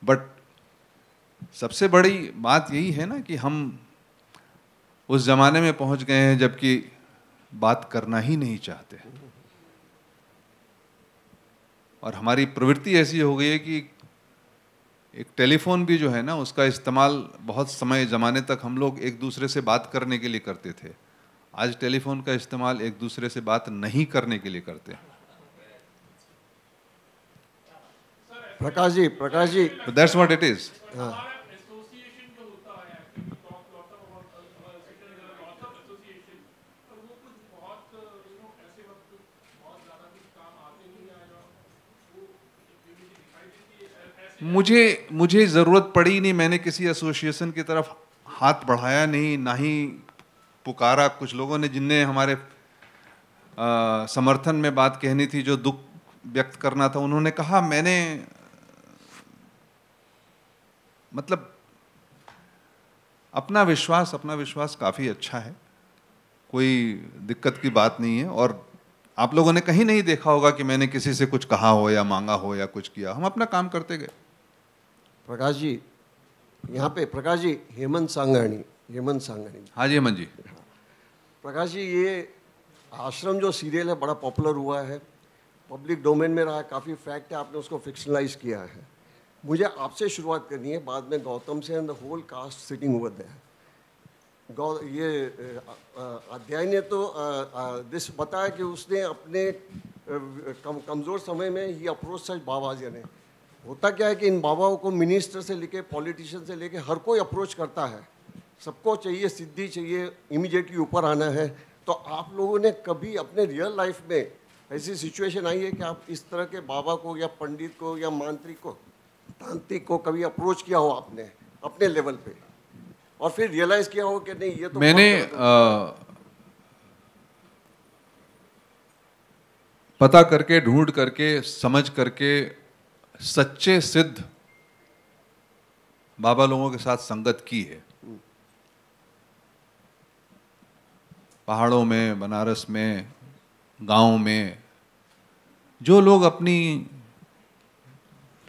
बट सबसे बड़ी बात यही है ना कि हम उस जमाने में पहुंच गए हैं जबकि बात करना ही नहीं चाहते और हमारी प्रवृत्ति ऐसी हो गई है कि एक टेलीफोन भी जो है ना उसका इस्तेमाल बहुत समय जमाने तक हम लोग एक दूसरे से बात करने के लिए करते थे। आज टेलीफोन का इस्तेमाल एक दूसरे से बात नहीं करने के लिए करते हैं। Prakash ji that's what it is. मुझे ज़रूरत पड़ी नहीं, मैंने किसी एसोसिएशन की तरफ हाथ बढ़ाया नहीं, ना ही पुकारा। कुछ लोगों ने जिनने हमारे समर्थन में बात कहनी थी, जो दुख व्यक्त करना था, उन्होंने कहा। मैंने मतलब अपना विश्वास काफ़ी अच्छा है, कोई दिक्कत की बात नहीं है। और आप लोगों ने कहीं नहीं देखा होगा कि मैंने किसी से कुछ कहा हो या मांगा हो या कुछ किया। हम अपना काम करते गए। प्रकाश जी, यहाँ पे प्रकाश जी, हेमंत सांघानी। हाँ जी हेमंत जी। प्रकाश जी, ये आश्रम जो सीरियल है बड़ा पॉपुलर हुआ है, पब्लिक डोमेन में रहा है, काफ़ी फैक्ट है, आपने उसको फिक्शनलाइज किया है। मुझे आपसे शुरुआत करनी है, बाद में गौतम से and the whole cast sitting over there. ये अध्याय ने तो दिस बताया कि उसने अपने कमज़ोर समय में ही अप्रोच सच बाबाजी ने। होता क्या है कि इन बाबाओं को मिनिस्टर से लेके पॉलिटिशियन से लेके हर कोई अप्रोच करता है, सबको चाहिए सिद्धि, चाहिए इमीडिएटली ऊपर आना है। तो आप लोगों ने कभी अपने रियल लाइफ में ऐसी सिचुएशन आई है कि आप इस तरह के बाबा को या पंडित को या मांत्रिक को, तांत्रिक को कभी अप्रोच किया हो आपने अपने लेवल पे, और फिर रियलाइज किया हो कि नहीं ये तो मैंने पता करके, ढूंढ करके, समझ करके सच्चे सिद्ध बाबा लोगों के साथ संगत की है। पहाड़ों में, बनारस में, गांव में, जो लोग अपनी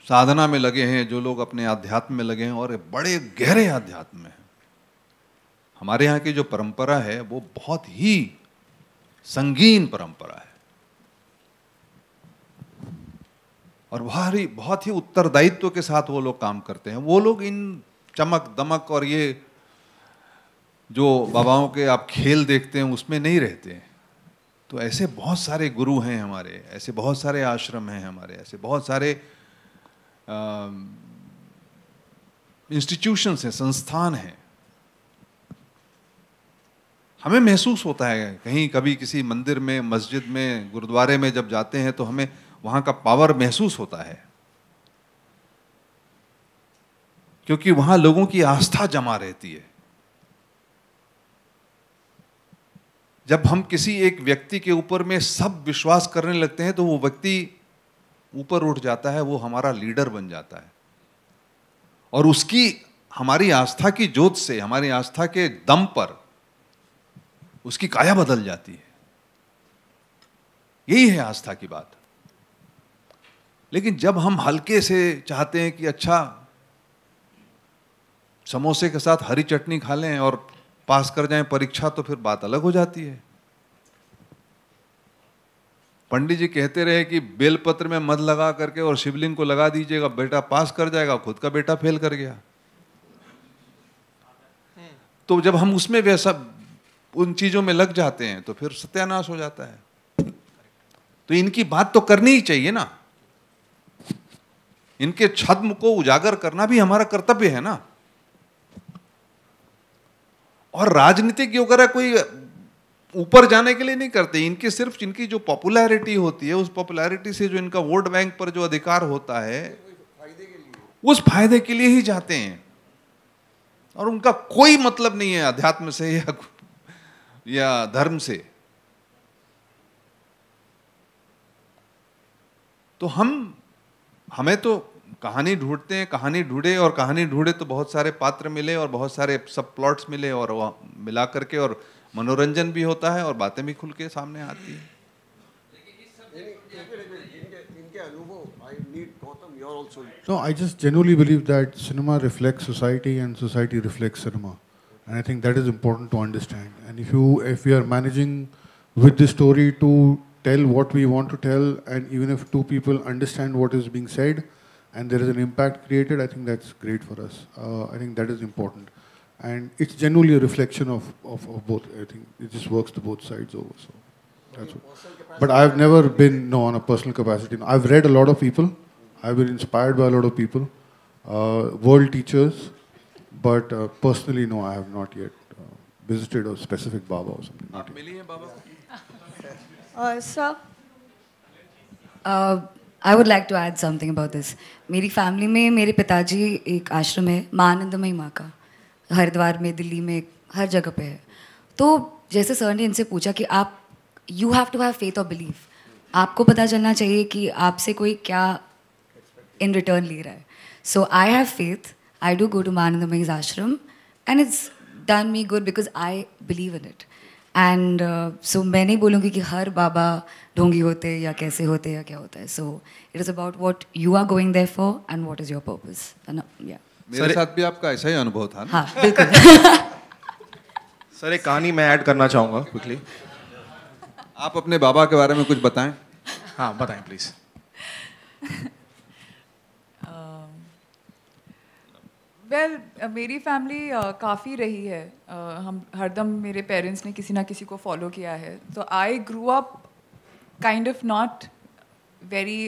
साधना में लगे हैं, जो लोग अपने आध्यात्म में लगे हैं और बड़े गहरे आध्यात्म में। हमारे यहाँ की जो परंपरा है वो बहुत ही संगीन परंपरा है। और बहुत ही उत्तरदायित्व के साथ वो लोग काम करते हैं। वो लोग इन चमक दमक और ये जो बाबाओं के आप खेल देखते हैं उसमें नहीं रहते हैं। तो ऐसे बहुत सारे गुरु हैं हमारे, ऐसे बहुत सारे आश्रम हैं हमारे, ऐसे बहुत सारे इंस्टीट्यूशंस हैं, संस्थान हैं। हमें महसूस होता है कहीं कभी किसी मंदिर में, मस्जिद में, गुरुद्वारे में जब जाते हैं तो हमें वहां का पावर महसूस होता है, क्योंकि वहां लोगों की आस्था जमा रहती है। जब हम किसी एक व्यक्ति के ऊपर में सब विश्वास करने लगते हैं तो वो व्यक्ति ऊपर उठ जाता है, वो हमारा लीडर बन जाता है, और उसकी हमारी आस्था की जोत से, हमारी आस्था के दम पर उसकी काया बदल जाती है। यही है आस्था की बात। लेकिन जब हम हल्के से चाहते हैं कि अच्छा समोसे के साथ हरी चटनी खा लें और पास कर जाएं परीक्षा, तो फिर बात अलग हो जाती है। पंडित जी कहते रहे कि बेलपत्र में मध लगा करके और शिवलिंग को लगा दीजिएगा, बेटा पास कर जाएगा, खुद का बेटा फेल कर गया। तो जब हम उसमें वैसा उन चीजों में लग जाते हैं तो फिर सत्यानाश हो जाता है। तो इनकी बात तो करनी ही चाहिए ना, इनके छद्म को उजागर करना भी हमारा कर्तव्य है ना। और राजनीतिक वगैरह कोई ऊपर जाने के लिए नहीं करते, इनकी सिर्फ इनकी जो पॉपुलैरिटी होती है, उस पॉपुलैरिटी से जो इनका वोट बैंक पर जो अधिकार होता है, उस फायदे के लिए ही जाते हैं। और उनका कोई मतलब नहीं है अध्यात्म से या धर्म से। तो हमें तो कहानी ढूंढते हैं, कहानी ढूंढे और कहानी ढूंढे तो बहुत सारे पात्र मिले और बहुत सारे सब प्लॉट्स मिले, और वो मिला करके और मनोरंजन भी होता है और बातें भी खुल के सामने आती है। No, I just genuinely believe that cinema reflects society and society reflects cinema. And I think that is important to understand. And if we are managing with the story to tell what we want to tell, and even if two people understand what is being said and there is an impact created, I think that's great for us. I think that is important. And it's genuinely a reflection of both. I think it just works to both sides over. So that's what. But I've never been on a personal capacity. I've read a lot of people. I've been inspired by a lot of people, world teachers. But personally, no, I have not yet visited a specific Baba or something. आप मिली हैं बाबा? Sir, I would like to add something about this. मेरी फैमिली में मेरे पिताजी एक आश्रम है, माँ आनंदमयी माँ का, हरिद्वार में, दिल्ली में, हर जगह पे है। तो जैसे सर ने इनसे पूछा कि आप you have to have faith और बिलीव, आपको पता चलना चाहिए कि आपसे कोई क्या इन रिटर्न ले रहा है. So I have faith. I do go to Manandamayi's ashram, and it's done me good because I believe in it. And so मैं नहीं बोलूँगी कि हर बाबा ढोंगी होते या कैसे होते या क्या होता है. So it is about what you are going there for and what is your purpose. And yeah. मेरे साथ भी आपका ऐसा ही अनुभव था ना? हाँ बिल्कुल. सर एक कहानी मैं ऐड करना चाहूँगा क्विकली. आप अपने बाबा के बारे में कुछ बताएं. हाँ बताएं प्लीज. वेल मेरी फैमिली काफ़ी रही है. हम हरदम मेरे पेरेंट्स ने किसी ना किसी को फॉलो किया है. तो I grew up kind of not very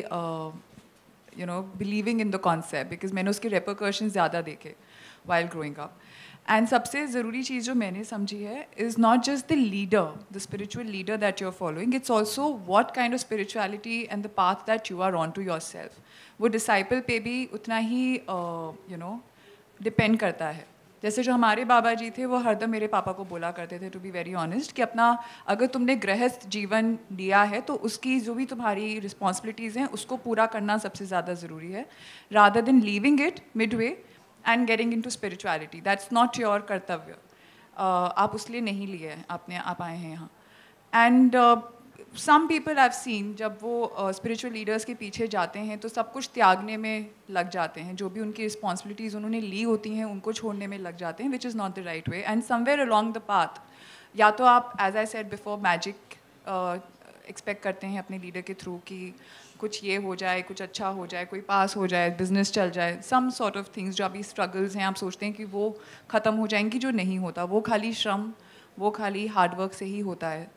you know believing in the concept because मैंने उसके रेपरकर्शंस ज़्यादा देखे वाइल ग्रोइंग अप. एंड सबसे ज़रूरी चीज़ जो मैंने समझी है is not just the leader, the spiritual leader that you are following, it's also what kind of spirituality and the path that you are on to your self. वो डिसाइपल पे भी उतना ही यू नो डिपेंड करता है. जैसे जो हमारे बाबा जी थे वो हरदम मेरे पापा को बोला करते थे, टू बी वेरी ऑनेस्ट, कि अपना अगर तुमने गृहस्थ जीवन लिया है तो उसकी जो भी तुम्हारी रिस्पॉन्सिबिलिटीज़ हैं उसको पूरा करना सबसे ज़्यादा ज़रूरी है, rather than leaving it mid way and getting in to spirituality. That's not your कर्तव्य. आप उस लिए नहीं लिए हैं, आप आए हैं यहाँ. And some people I've seen जब वो स्पिरिचुअल लीडर्स के पीछे जाते हैं तो सब कुछ त्यागने में लग जाते हैं. जो भी उनकी रिस्पॉन्सिबिलिटीज़ उन्होंने ली होती हैं उनको छोड़ने में लग जाते हैं, which is not the right way. And somewhere along the path या तो आप as I said before magic expect करते हैं अपने लीडर के थ्रू कि कुछ ये हो जाए, कुछ अच्छा हो जाए, कोई पास हो जाए, बिजनेस चल जाए, सम सॉर्ट ऑफ थिंग्स जो अभी स्ट्रगल्स हैं, आप सोचते हैं कि वो ख़त्म हो जाएंगी, जो नहीं होता। वो खाली श्रम, वो खाली हार्डवर्क से ही होता है।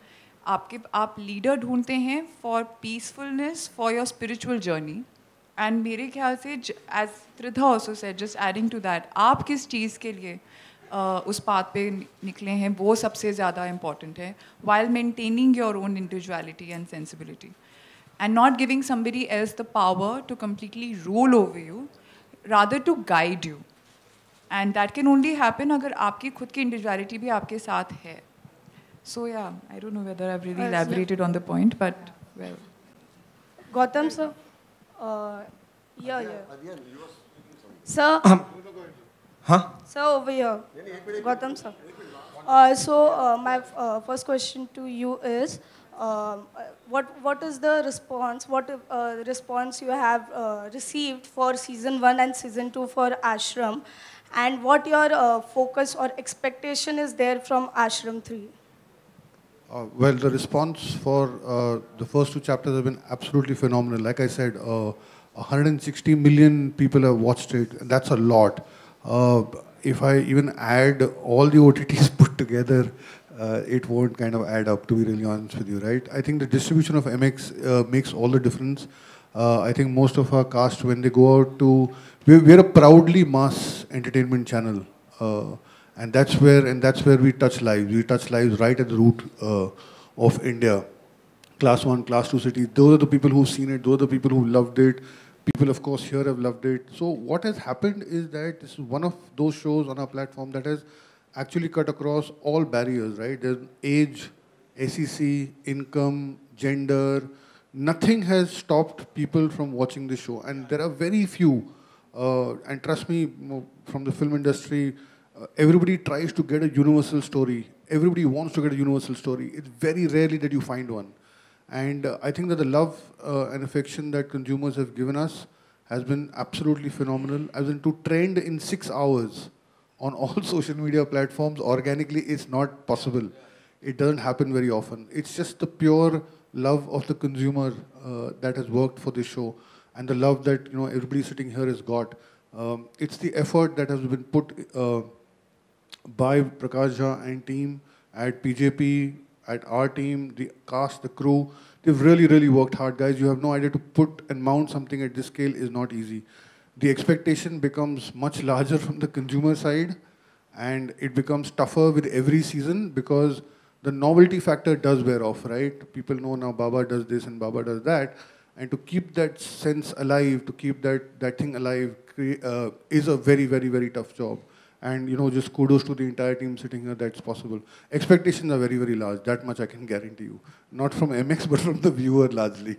आप लीडर ढूंढते हैं for peacefulness, for your spiritual journey. And मेरे ख्याल से, as Tridha also said, just adding to that, आप किस चीज़ के लिए उस पाथ पे निकले हैं, वो सबसे ज़्यादा इम्पॉर्टेंट है, while maintaining your own individuality and sensibility, and not giving somebody else the power to completely rule over you, rather to guide you. And that can only happen अगर आपकी खुद की individuality भी आपके साथ है. So yeah, I don't know whether I've really elaborated on the point, but well. Gautam sir, Sir. Sir, over here. Gautam sir. My first question to you is, what is the response? What response you have received for season 1 and season 2 for Ashram, and what your focus or expectation is there from Ashram 3? Well, the response for the first 2 chapters have been absolutely phenomenal. Like I said, 160 million people have watched it, and that's a lot. If I even add all the OTTs put together, it won't kind of add up, to be really honest with you, right? I think the distribution of MX makes all the difference. I think most of our cast, when they go out to, we're a proudly mass entertainment channel, and that's where we touch lives. We touch lives right at the root of India. Class 1, Class 2 cities. Those are the people who've seen it. Those are the people who loved it. People, of course, here have loved it. So what has happened is that this is one of those shows on our platform that has actually cut across all barriers, right? There's age, SEC, income, gender. Nothing has stopped people from watching this show. And there are very few, and trust me, from the film industry, everybody tries to get a universal story. Everybody wants to get a universal story. It's very rarely that you find one. And I think that the love and affection that consumers have given us has been absolutely phenomenal. As in, to trend in 6 hours on all social media platforms organically is not possible. It doesn't happen very often. It's just the pure love of the consumer that has worked for this show, and the love that everybody sitting here has got. It's the effort that has been put by Prakash Jha and team at PJP, at our team, the cast, the crew. They've really, really worked hard, guys. You have no idea, to put and mount something at this scale is not easy. The expectation becomes much larger from the consumer side, and it becomes tougher with every season because the novelty factor does wear off, right? People know now Baba does this and Baba does that. And to keep that sense alive, to keep that thing alive is a very, very, very tough job. And just kudos to the entire team sitting here, that's possible. Expectations are very, very large. That much I can guarantee you. Not from MX, but from the viewer largely.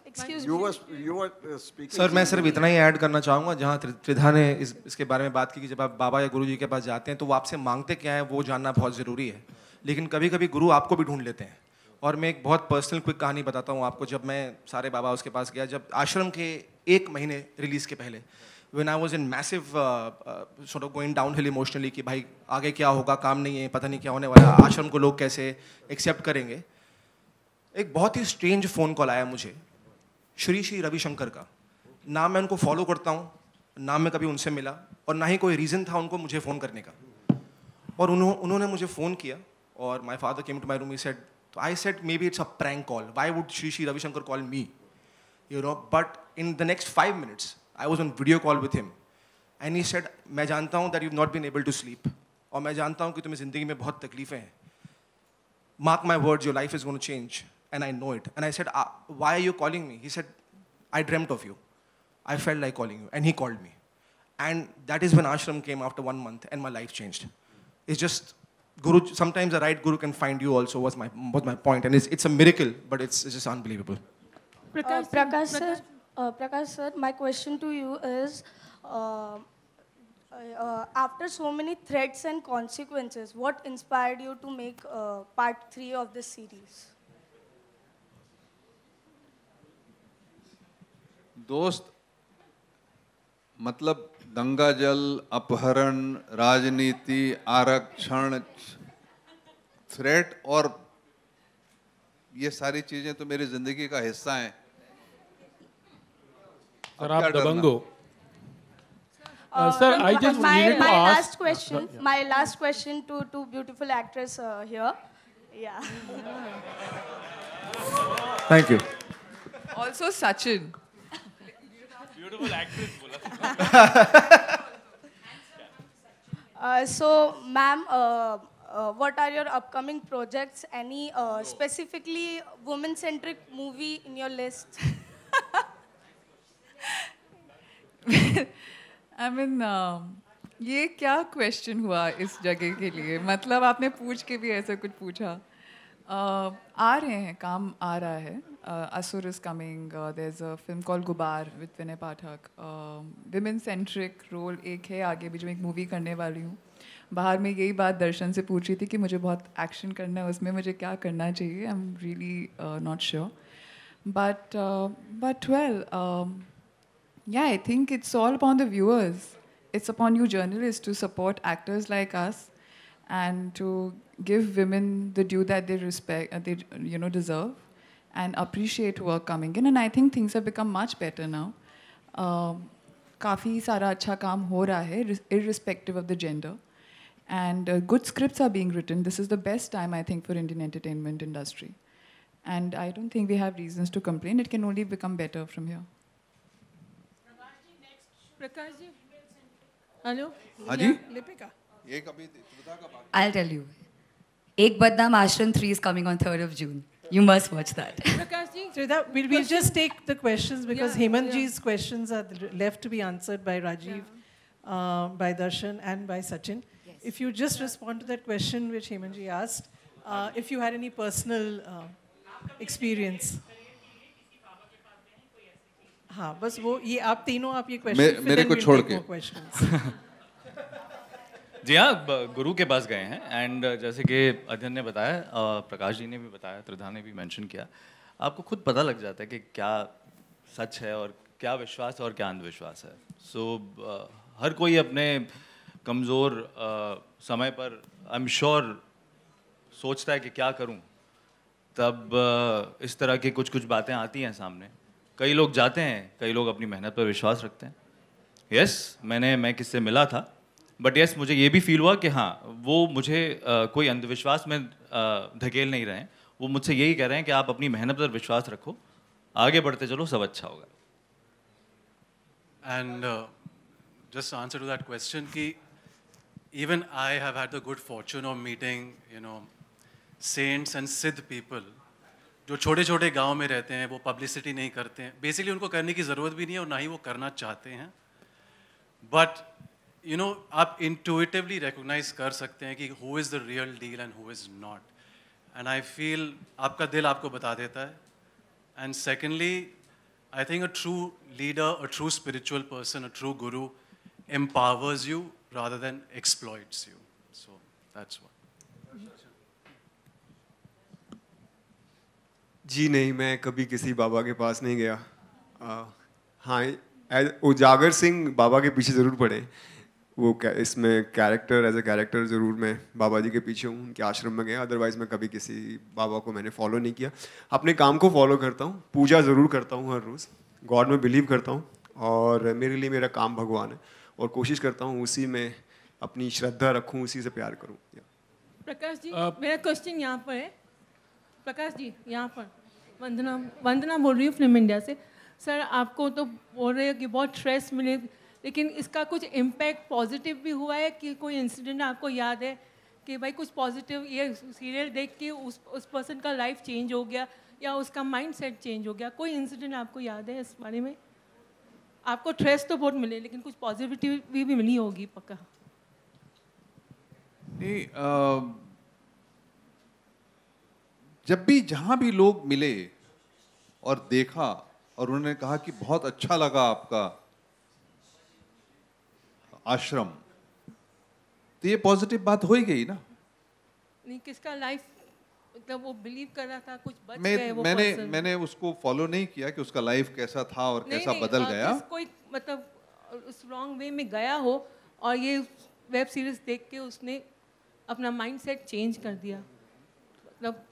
Excuse me. You were speaking. Sir, मैं सिर्फ इतना ही ऐड करना चाहूँगा, जहाँ त्रिधा ने इसके बारे में बात की कि जब आप बाबा या गुरु जी के पास जाते हैं तो वो आपसे मांगते क्या है वो जानना बहुत ज़रूरी है. लेकिन कभी कभी गुरु आपको भी ढूंढ लेते हैं. और मैं एक बहुत पर्सनल क्विक कहानी बताता हूँ आपको. जब मैं सारे बाबा उसके पास गया, जब आश्रम के 1 महीने रिलीज़ के पहले, when I was in massive sort of going downhill emotionally कि भाई आगे क्या होगा, काम नहीं है, पता नहीं क्या होने वाला, आश्रम को लोग कैसे एक्सेप्ट करेंगे, एक बहुत ही स्ट्रेंज फ़ोन कॉल आया मुझे श्री रविशंकर का. ना मैं उनको फॉलो करता हूँ, ना मैं कभी उनसे मिला, और ना ही कोई रीज़न था उनको मुझे फ़ोन करने का. और उन्होंने मुझे फ़ोन किया, और my father came to my room. I said maybe it's a prank call. Why would Shri Ravishankar call me? But in the next 5 minutes, I was on video call with him, and he said, मैं जानता हूँ that you've not been able to sleep, और मैं जानता हूँ कि तुम्हें ज़िंदगी में बहुत तकलीफ़ें हैं. Mark my words, your life is going to change, and I know it. And I said, why are you calling me? He said, I dreamt of you. I felt like calling you, and he called me. And that is when Ashram came after 1 month, and my life changed. It's just, Guru, sometimes the right Guru can find you also, was my point. And it's a miracle, but it's just unbelievable. Prakash sir, my question to you is, after so many threats and consequences, what inspired you to make part 3 of this series? दोस्त, मतलब दंगा जल, अपहरण, राजनीति, आरक्षण, थ्रेट और ये सारी चीजें तो मेरी जिंदगी का हिस्सा हैं। सर आप दबंग हो। Sir, I just needed to ask. My last question to two beautiful actors here. Yeah. Thank you. Also Sachin. Beautiful actress बोला। So, ma'am, what are your upcoming projects? Any specifically women-centric movie in your list? I mean, ये क्या क्वेश्चन हुआ इस जगह के लिए? मतलब आपने पूछ के भी ऐसा कुछ पूछा। आ रहे हैं, काम आ रहा है। Asur is coming. There's a film called Gubar with Vinay Pathak. Women-centric role एक है, आगे भी जो एक मूवी करने वाली हूँ। बाहर में यही बात दर्शन से पूछ रही थी कि मुझे बहुत एक्शन करना है, उसमें मुझे क्या करना चाहिए? I'm really not sure. But well, yeah, I think it's all upon the viewers. It's upon you journalists to support actors like us and to give women the due that they respect, they deserve, and appreciate work coming in. And I think things have become much better now. काफ़ी सारा अच्छा काम हो रहा है, irrespective of the gender. And good scripts are being written. This is the best time, I think, for Indian entertainment industry. And I don't think we have reasons to complain. It can only become better from here. Prakash ji, hello. हाँ जी। लिपिका। ये कभी त्रिधा का बात। I'll tell you. Ek Badnaam Ashram 3 is coming on 3rd of June. You must watch that. Prakash ji, Sridhar, we'll just take the questions because Hemant ji's questions are left to be answered by Rajiv, by Darshan, and by Sachin. Yes. If you just respond to that question which Hemant ji asked, if you had any personal experience. हाँ, बस वो ये आप तीनों आप ये क्वेश्चन मेरे को छोड़ के जी हाँ, गुरु के पास गए हैं एंड जैसे कि अध्ययन ने बताया, प्रकाश जी ने भी बताया, त्रिधा ने भी मेंशन किया, आपको खुद पता लग जाता है कि क्या सच है और क्या विश्वास है और क्या अंधविश्वास है। सो हर कोई अपने कमज़ोर समय पर आई एम श्योर सोचता है कि क्या करूं, तब इस तरह की कुछ बातें आती हैं सामने। कई लोग जाते हैं, कई लोग अपनी मेहनत पर विश्वास रखते हैं। यस, मैं किससे मिला था, बट यस मुझे ये भी फील हुआ कि हाँ, वो मुझे कोई अंधविश्वास में धकेल नहीं रहे हैं। वो मुझसे यही कह रहे हैं कि आप अपनी मेहनत पर विश्वास रखो, आगे बढ़ते चलो, सब अच्छा होगा। And just answer to that question कि even I have had the good fortune of meeting saints and सिद्ध पीपल जो छोटे छोटे गांव में रहते हैं, वो पब्लिसिटी नहीं करते हैं, बेसिकली उनको करने की ज़रूरत भी नहीं है और ना ही वो करना चाहते हैं। बट आप इंट्यूटिवली रिकॉग्नाइज कर सकते हैं कि who is the real deal and who is not, and I feel आपका दिल आपको बता देता है। And secondly, I think a true leader, a true spiritual person, a true Guru empowers you rather than exploits you. So that's what. जी नहीं, मैं कभी किसी बाबा के पास नहीं गया। हाँ, उजागर सिंह बाबा के पीछे ज़रूर पड़े, वो इसमें कैरेक्टर एज ए कैरेक्टर ज़रूर मैं बाबा जी के पीछे हूँ, उनके आश्रम में गया। अदरवाइज़ मैं कभी किसी बाबा को मैंने फॉलो नहीं किया। अपने काम को फॉलो करता हूँ, पूजा ज़रूर करता हूँ हर रोज़, गॉड में बिलीव करता हूँ और मेरे लिए मेरा काम भगवान है और कोशिश करता हूँ उसी में अपनी श्रद्धा रखूँ, उसी से प्यार करूँ। प्रकाश जी, मेरा क्वेश्चन यहाँ पर है। प्रकाश जी, यहाँ पर वंदना बोल रही हूँ फिल्म इंडिया से। सर, आपको तो बोल रहे हो कि बहुत स्ट्रेस मिले, लेकिन इसका कुछ इम्पैक्ट पॉजिटिव भी हुआ है कि कोई इंसिडेंट आपको याद है कि भाई कुछ पॉजिटिव, ये सीरियल देख के उस पर्सन का लाइफ चेंज हो गया या उसका माइंड सेट चेंज हो गया? कोई इंसिडेंट आपको याद है इस बारे में? आपको स्ट्रेस तो बहुत मिले, लेकिन कुछ पॉजिटिविटी भी मिली होगी पक्का। नहीं, जब भी जहां भी लोग मिले और देखा और उन्होंने कहा कि बहुत अच्छा लगा आपका आश्रम, तो ये पॉजिटिव बात हो ही गई ना। नहीं, किसका लाइफ मतलब वो बिलीव कर रहा था, कुछ बच गए वो मैंने उसको फॉलो नहीं किया कि उसका लाइफ कैसा था और कैसा बदल गया। कोई मतलब उस रॉन्ग वे में गया हो और ये वेब सीरीज देख के उसने अपना माइंड सेट चेंज कर दिया, मतलब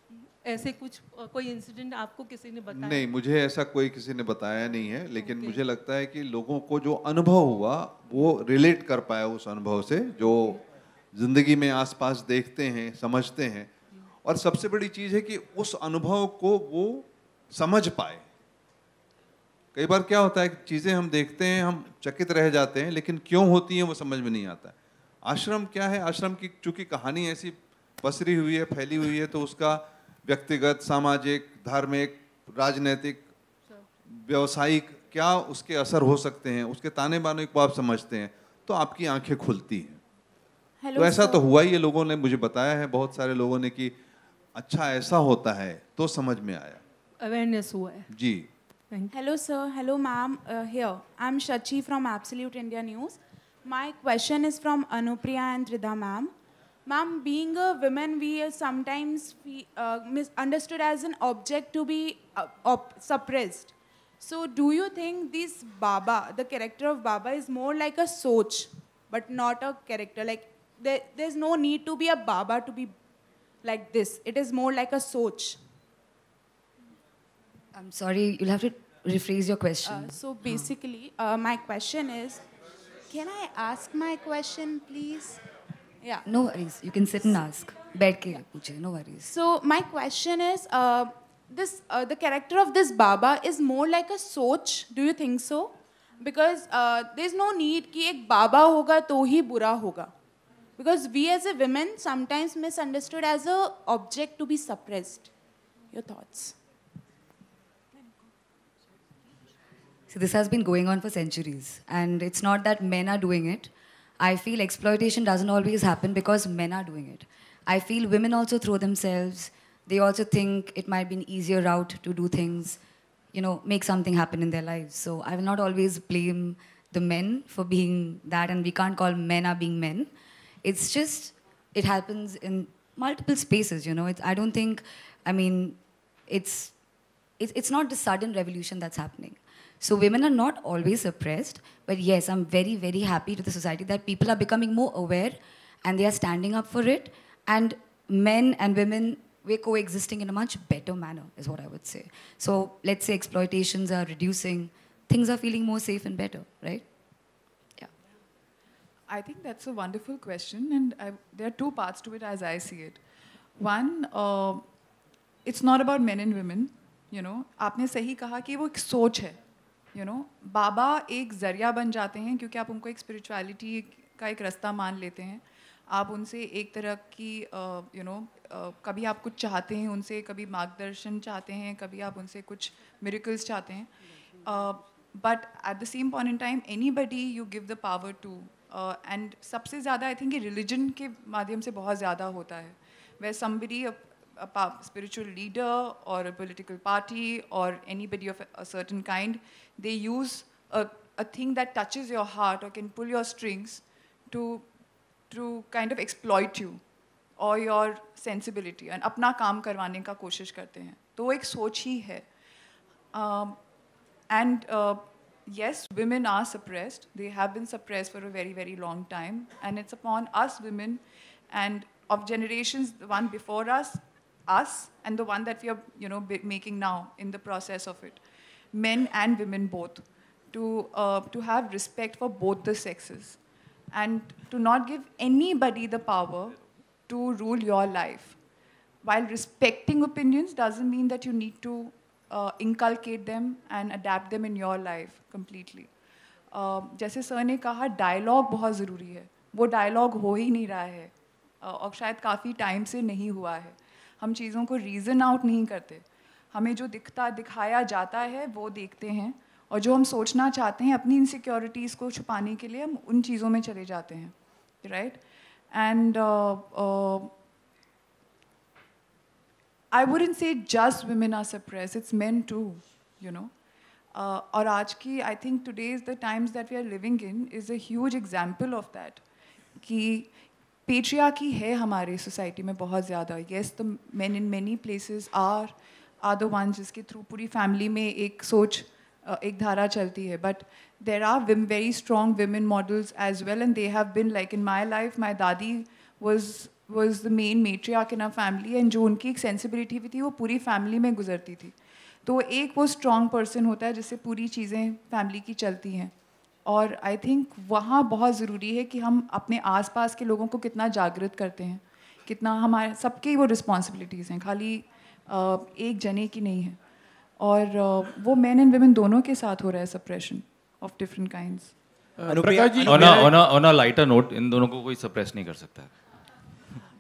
ऐसे कुछ कोई इंसिडेंट आपको किसी ने बताया? नहीं, मुझे ऐसा कोई किसी ने बताया नहीं है, लेकिन मुझे लगता है कि लोगों को जो अनुभव हुआ वो रिलेट कर पाया उस अनुभव से, जो जिंदगी में आसपास देखते हैं, समझते हैं। और सबसे बड़ी चीज़ है कि उस अनुभव को वो समझ पाए। कई बार क्या होता है कि चीज़ें हम देखते हैं, हम चकित रह जाते हैं, लेकिन क्यों होती हैं वो समझ में नहीं आता है। आश्रम क्या है? आश्रम की चूंकि कहानी ऐसी पसरी हुई है, फैली हुई है, तो उसका व्यक्तिगत, सामाजिक, धार्मिक, राजनीतिक, व्यवसायिक क्या उसके असर हो सकते हैं, उसके ताने बाने को आप समझते हैं तो आपकी आंखें खुलती हैं। तो ऐसा तो हुआ ही है, लोगों ने मुझे बताया है, बहुत सारे लोगों ने, कि अच्छा ऐसा होता है, तो समझ में आया, अवेयरनेस हुआ है। जी। Hello sir, hello ma'am. Here, I'm Shachi from Absolute India News. My question is from Anupriya and Rida ma'am. Ma'am, being a woman, we are sometimes misunderstood as an object to be suppressed. So do you think this Baba, the character of Baba, is more like a soch, but not a character? Like there's no need to be a Baba to be like this. It is more like a soch. I'm sorry, you'll have to rephrase your question. So basically, my question is, can I ask my question, please? Yeah. No worries, you can sit and ask. बैठ के पूछे, no worries. So my question is, the character of this Baba is more like a soch. Do you think so? Because there's no need कि एक Baba होगा तो ही बुरा होगा. Because we as a women sometimes misunderstood as a object to be suppressed. Your thoughts? So this has been going on for centuries, and it's not that men are doing it. I feel exploitation doesn't always happen because men are doing it. I feel women also throw themselves. They also think it might be an easier route to do things, you know, make something happen in their lives. So I will not always blame the men for being that, and we can't call men are being men. It's just, it happens in multiple spaces, you know. I don't think, I mean, it's not the sudden revolution that's happening. So women are not always suppressed, but yes, I'm very, very happy to the society that people are becoming more aware and they are standing up for it. And men and women, we're coexisting in a much better manner, is what I would say. So let's say exploitations are reducing, things are feeling more safe and better, right? Yeah. I think that's a wonderful question, and there are two parts to it as I see it. One, it's not about men and women, you know. आपने सही कहा कि वो एक सोच है. You know, बाबा एक ज़रिया बन जाते हैं क्योंकि आप उनको एक स्पिरिचुअलिटी का एक रास्ता मान लेते हैं. आप उनसे एक तरह की you know, कभी आप कुछ चाहते हैं उनसे, कभी मार्गदर्शन चाहते हैं, कभी आप उनसे कुछ miracles चाहते हैं. But at the same point in time, anybody you give the power to, and सबसे ज़्यादा I think कि religion के माध्यम से बहुत ज़्यादा होता है. Where somebody, a spiritual leader or a political party or anybody of a certain kind, they use a thing that touches your heart or can pull your strings to kind of exploit you or your sensibility and अपना काम करवाने का कोशिश करते हैं. तो वो एक सोच ही है. And yes, women are suppressed. They have been suppressed for a very, very long time. And it's upon us women and of generations, the one before us, and the one that we are, you know, making now in the process of it, men and women both, to have respect for both the sexes and to not give anybody the power to rule your life. While respecting opinions doesn't mean that you need to inculcate them and adapt them in your life completely. जैसे सर ने कहा, डायलॉग बहुत ज़रूरी है. वो डायलॉग हो ही नहीं रहा है और शायद काफ़ी टाइम से नहीं हुआ है. हम चीज़ों को रीज़न आउट नहीं करते. हमें जो दिखाया जाता है वो देखते हैं, और जो हम सोचना चाहते हैं अपनी इनसिक्योरिटीज़ को छुपाने के लिए हम उन चीज़ों में चले जाते हैं, right? And I wouldn't say just women are suppressed, it's men too, you know. और आज की, I think today's the times that we are living in is a huge example of that. कि patriarchy है हमारे society में बहुत ज़्यादा. Yes, the men in many places are the ones जिसके through पूरी family में एक सोच, एक धारा चलती है. But there are very strong women models as well, and they have been, like in my life, my dadi was was the main matriarch in our family, and जो उनकी एक sensibility भी थी वो पूरी family में गुजरती थी. तो एक वो strong person होता है जिससे पूरी चीज़ें family की चलती हैं. और I think वहाँ बहुत ज़रूरी है कि हम अपने आसपास के लोगों को कितना जागृत करते हैं, कितना हमारे सबके वो responsibilities हैं, खाली एक जने की नहीं है. और वो men and women दोनों के साथ हो रहा है suppression of different kinds. Anupriya ji, on a lighter note, इन दोनों को कोई suppress नहीं कर सकता.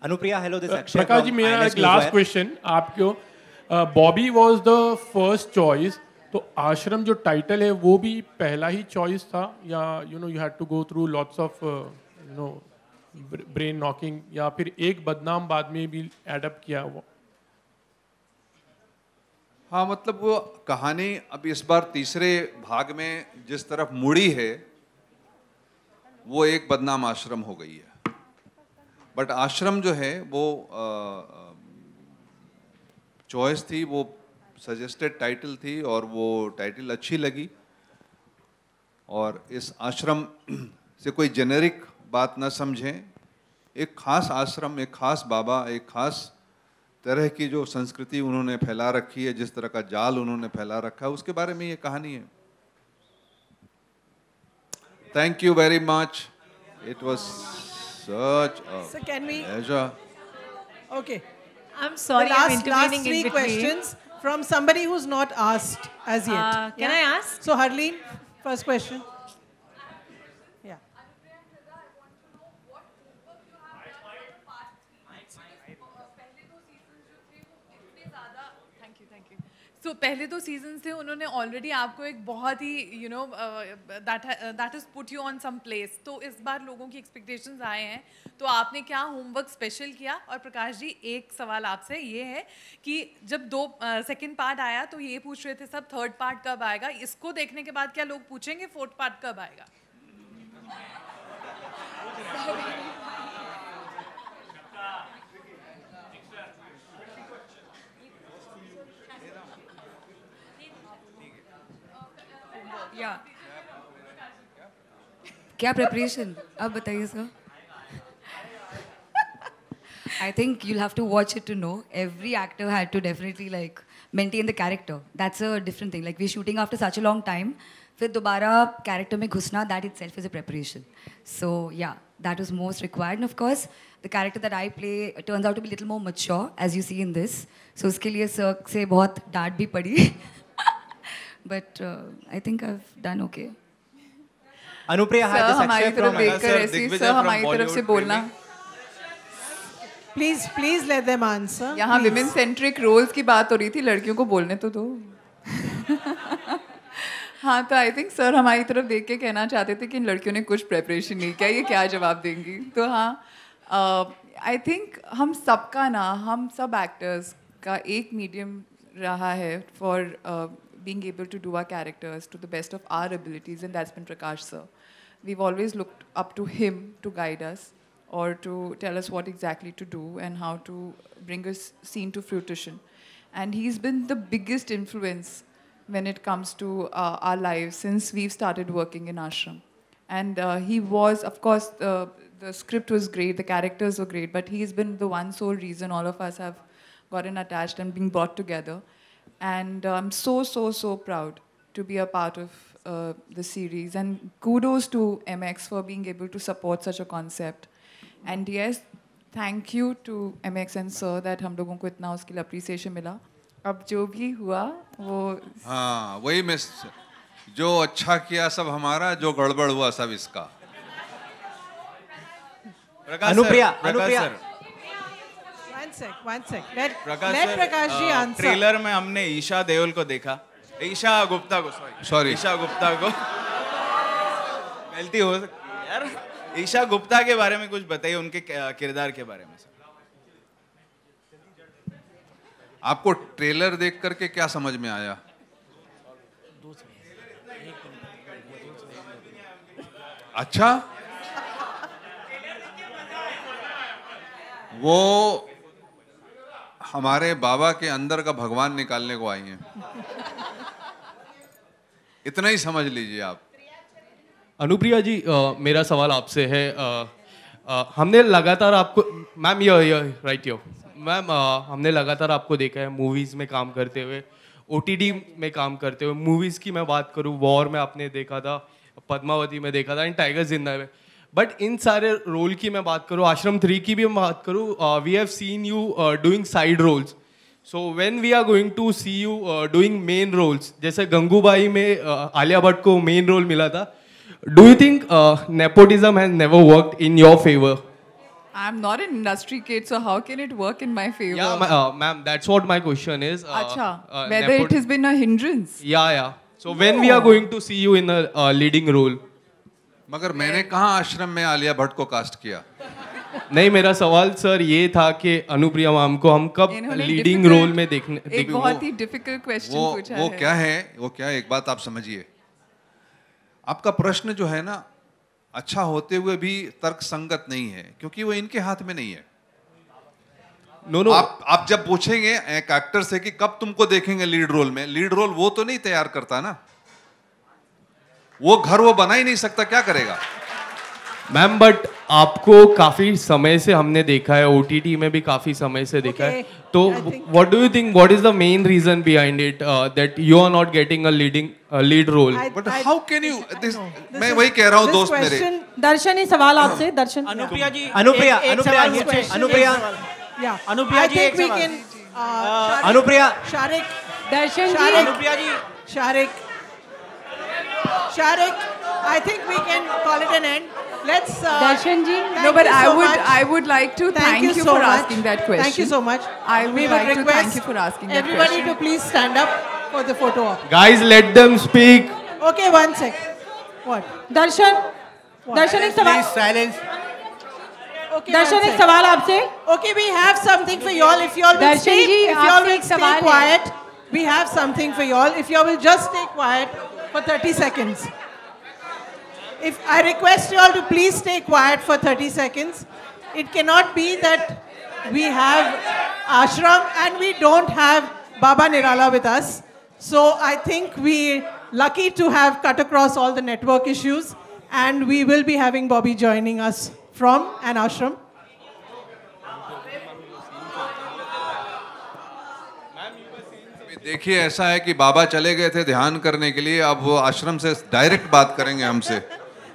Anupriya, hello, this is Akshay. Prakash ji, मेरा एक लास्ट क्वेश्चन आपको. Bobby was the first choice, तो आश्रम जो टाइटल है वो भी पहला ही चॉइस था, या you had to go through lots of brain knocking, या फिर एक बदनाम बाद में भी एडप्ट किया वो? हाँ, मतलब वो कहानी अब इस बार तीसरे भाग में जिस तरफ मुड़ी है वो एक बदनाम आश्रम हो गई है. बट आश्रम जो है वो चॉइस थी, वो सजेस्टेड टाइटल थी और वो टाइटल अच्छी लगी. और इस आश्रम से कोई जेनेरिक बात न समझें. एक खास आश्रम, एक खास बाबा, एक खास तरह की जो संस्कृति उन्होंने फैला रखी है, जिस तरह का जाल उन्होंने फैला रखा है, उसके बारे में ये कहानी है. Thank you very much. It was such a pleasure. Okay. I'm sorry, I'm intervening last three in between. questions from somebody who's not asked as yet. Can I ask? So Harleen, first question. Yeah. So पहले दो सीजन्स थे, उन्होंने ऑलरेडी आपको एक बहुत ही that is put you on some place. तो इस बार लोगों की एक्सपेक्टेशंस आए हैं, तो आपने क्या होमवर्क स्पेशल किया? और प्रकाश जी, एक सवाल आपसे ये है कि जब सेकंड पार्ट आया तो ये पूछ रहे थे सब थर्ड पार्ट कब आएगा. इसको देखने के बाद क्या लोग पूछेंगे फोर्थ पार्ट कब आएगा? क्या प्रिपरेशन अब बताइए sir. I think you'll have to watch it to know. Every actor had to definitely like maintain the character. That's a different thing. Like we're shooting after such a long time. फिर दोबारा character में घुसना, that itself is a preparation. So yeah, that was most required. And of course, the character that I play turns out to be a little more mature, as you see in this. So उसके लिए sir से बहुत डांट भी पड़ी. But I think I've done okay. Anupriya had this हमारी तरफ देखकर ऐसी सर हमारी तरफ से बोलना. Please let them answer. यहाँ women centric roles की बात हो रही थी, लड़कियों को बोलने तो दो. हाँ, तो आई थिंक सर हमारी तरफ देख के कहना चाहते थे कि इन लड़कियों ने कुछ प्रेपरेशन नहीं किया, ये क्या जवाब देंगी. तो हाँ, आई थिंक हम सब एक्टर्स का एक मीडियम रहा है for being able to do our characters to the best of our abilities, and that's been Prakash sir. We've always looked up to him to guide us or to tell us what exactly to do and how to bring a scene to fruition. And he's been the biggest influence when it comes to our lives since we've started working in ashram. And he was, of course, the script was great, the characters were great, but he's been the one sole reason all of us have gotten attached and been brought together. And I'm so proud to be a part of the series. And kudos to MX for being able to support such a concept. And yes, thank you to MX and sir that हम लोगों को इतना उसके लिए appreciation मिला. अब जो भी हुआ वो हाँ वही मैं जो अच्छा किया सब हमारा, जो गड़बड़ हुआ सब इसका. Anupriya. One sec. Let Prakash ji answer. Trailer में हमने ईशा देओल को देखा, ईशा गुप्ता को गलती हो सकती है यार. ईशा गुप्ता के बारे में कुछ बताइए, उनके किरदार के बारे में. आपको ट्रेलर देख करके क्या समझ में आया? अच्छा, वो हमारे बाबा के अंदर का भगवान निकालने को आई हैं. इतना ही समझ लीजिए आप. अनुप्रिया जी, मेरा सवाल आपसे है. हमने लगातार आपको मैम ये राइट यो मैम हमने लगातार आपको देखा है मूवीज़ में काम करते हुए, OTT में काम करते हुए। मूवीज़ की मैं बात करूँ, वॉर में आपने देखा था, पद्मावती में देखा था, एंड टाइगर जिंदा में। बट इन सारे रोल की मैं बात करूँ, आश्रम 3 की भी मैं बात करूँ, we have seen you doing side roles. So when we are going to see you doing main roles, जैसे गंगूबाई में आलिया भट्ट को मेन रोल मिला था, do you think nepotism has never worked in your favour? I'm not an industry kid, so how can it work in my favor? Yeah, ma'am, that's what my question is. Acha, whether it has been a hindrance? Yeah. So when we are going to see you in a leading role? मगर मैंने कहाँ आश्रम में आलिया भट्ट को कास्ट किया? नहीं, मेरा सवाल सर ये था कि अनुप्रिया मैम को हम कब लीडिंग रोल में देखने? एक बहुत ही डिफिकल्ट क्वेश्चन पूछा है। वो क्या है? एक बात आप समझिए, आपका प्रश्न जो है ना, अच्छा होते हुए भी तर्क संगत नहीं है, क्योंकि वो इनके हाथ में नहीं है। नो आप जब पूछेंगे एक एक्टर से कि कब तुमको देखेंगे लीड रोल में, लीड रोल वो तो नहीं तैयार करता ना, वो घर वो बना ही नहीं सकता, क्या करेगा? मैम बट आपको काफी समय से हमने देखा है, OTT में भी काफी समय से देखा है, तो what do you think, what is the main reason behind it that you are not getting a lead role? But how can you, मैं वही कह रहा हूँ दोस्त मेरे। दर्शन, ही सवाल आपसे, दर्शन। अनुप्रिया जी, अनुप्रिया अनुप्रिया जी, एक सवाल। अनुप्रिया, दर्शन जी, अनुप्रिया जी, Sharik, I think we can call it an end. Let's. Darshan ji, no, but I would like to thank you for asking that question. Thank you so much. I would like to thank you for asking that question. Everybody to please stand up for the photo op. Guys, let them speak. Okay, one sec. What? Darshan, एक सवाल. Please silence. Okay, दर्शन, एक सवाल आपसे. Okay, we have something for y'all. If y'all will stay, if y'all will stay quiet, we have something for y'all. If y'all will just stay quiet for 30 seconds. If I request you all to please stay quiet for 30 seconds. It cannot be that we have ashram and we don't have Baba Nirala with us. So I think we're lucky to have cut across all the network issues, and we will be having Bobby joining us from an ashram. देखिए, ऐसा है कि बाबा चले गए थे ध्यान करने के लिए, अब वो आश्रम से डायरेक्ट बात करेंगे हमसे।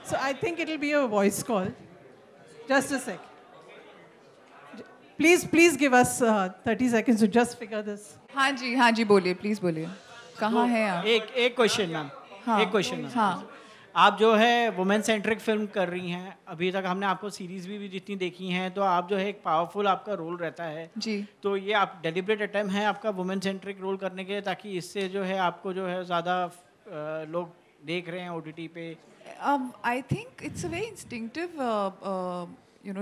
So I think it'll be a voice call. Just a sec. Please give us 30 seconds to just figure this. हाँ जी बोलिए, प्लीज बोलिए, कहाँ हैं आप? एक क्वेश्चन मैम, एक क्वेश्चन। हाँ, आप जो है वुमेन सेंट्रिक फिल्म कर रही हैं, अभी तक हमने आपको सीरीज भी जितनी देखी हैं, तो आप जो है एक पावरफुल आपका रोल रहता है जी। तो ये आप डेलिब्रेट अटेम्प्ट है आपका वुमेन सेंट्रिक रोल करने के, ताकि इससे जो है आपको जो है ज़्यादा लोग देख रहे हैं OTT पे? I think it's a very instinctive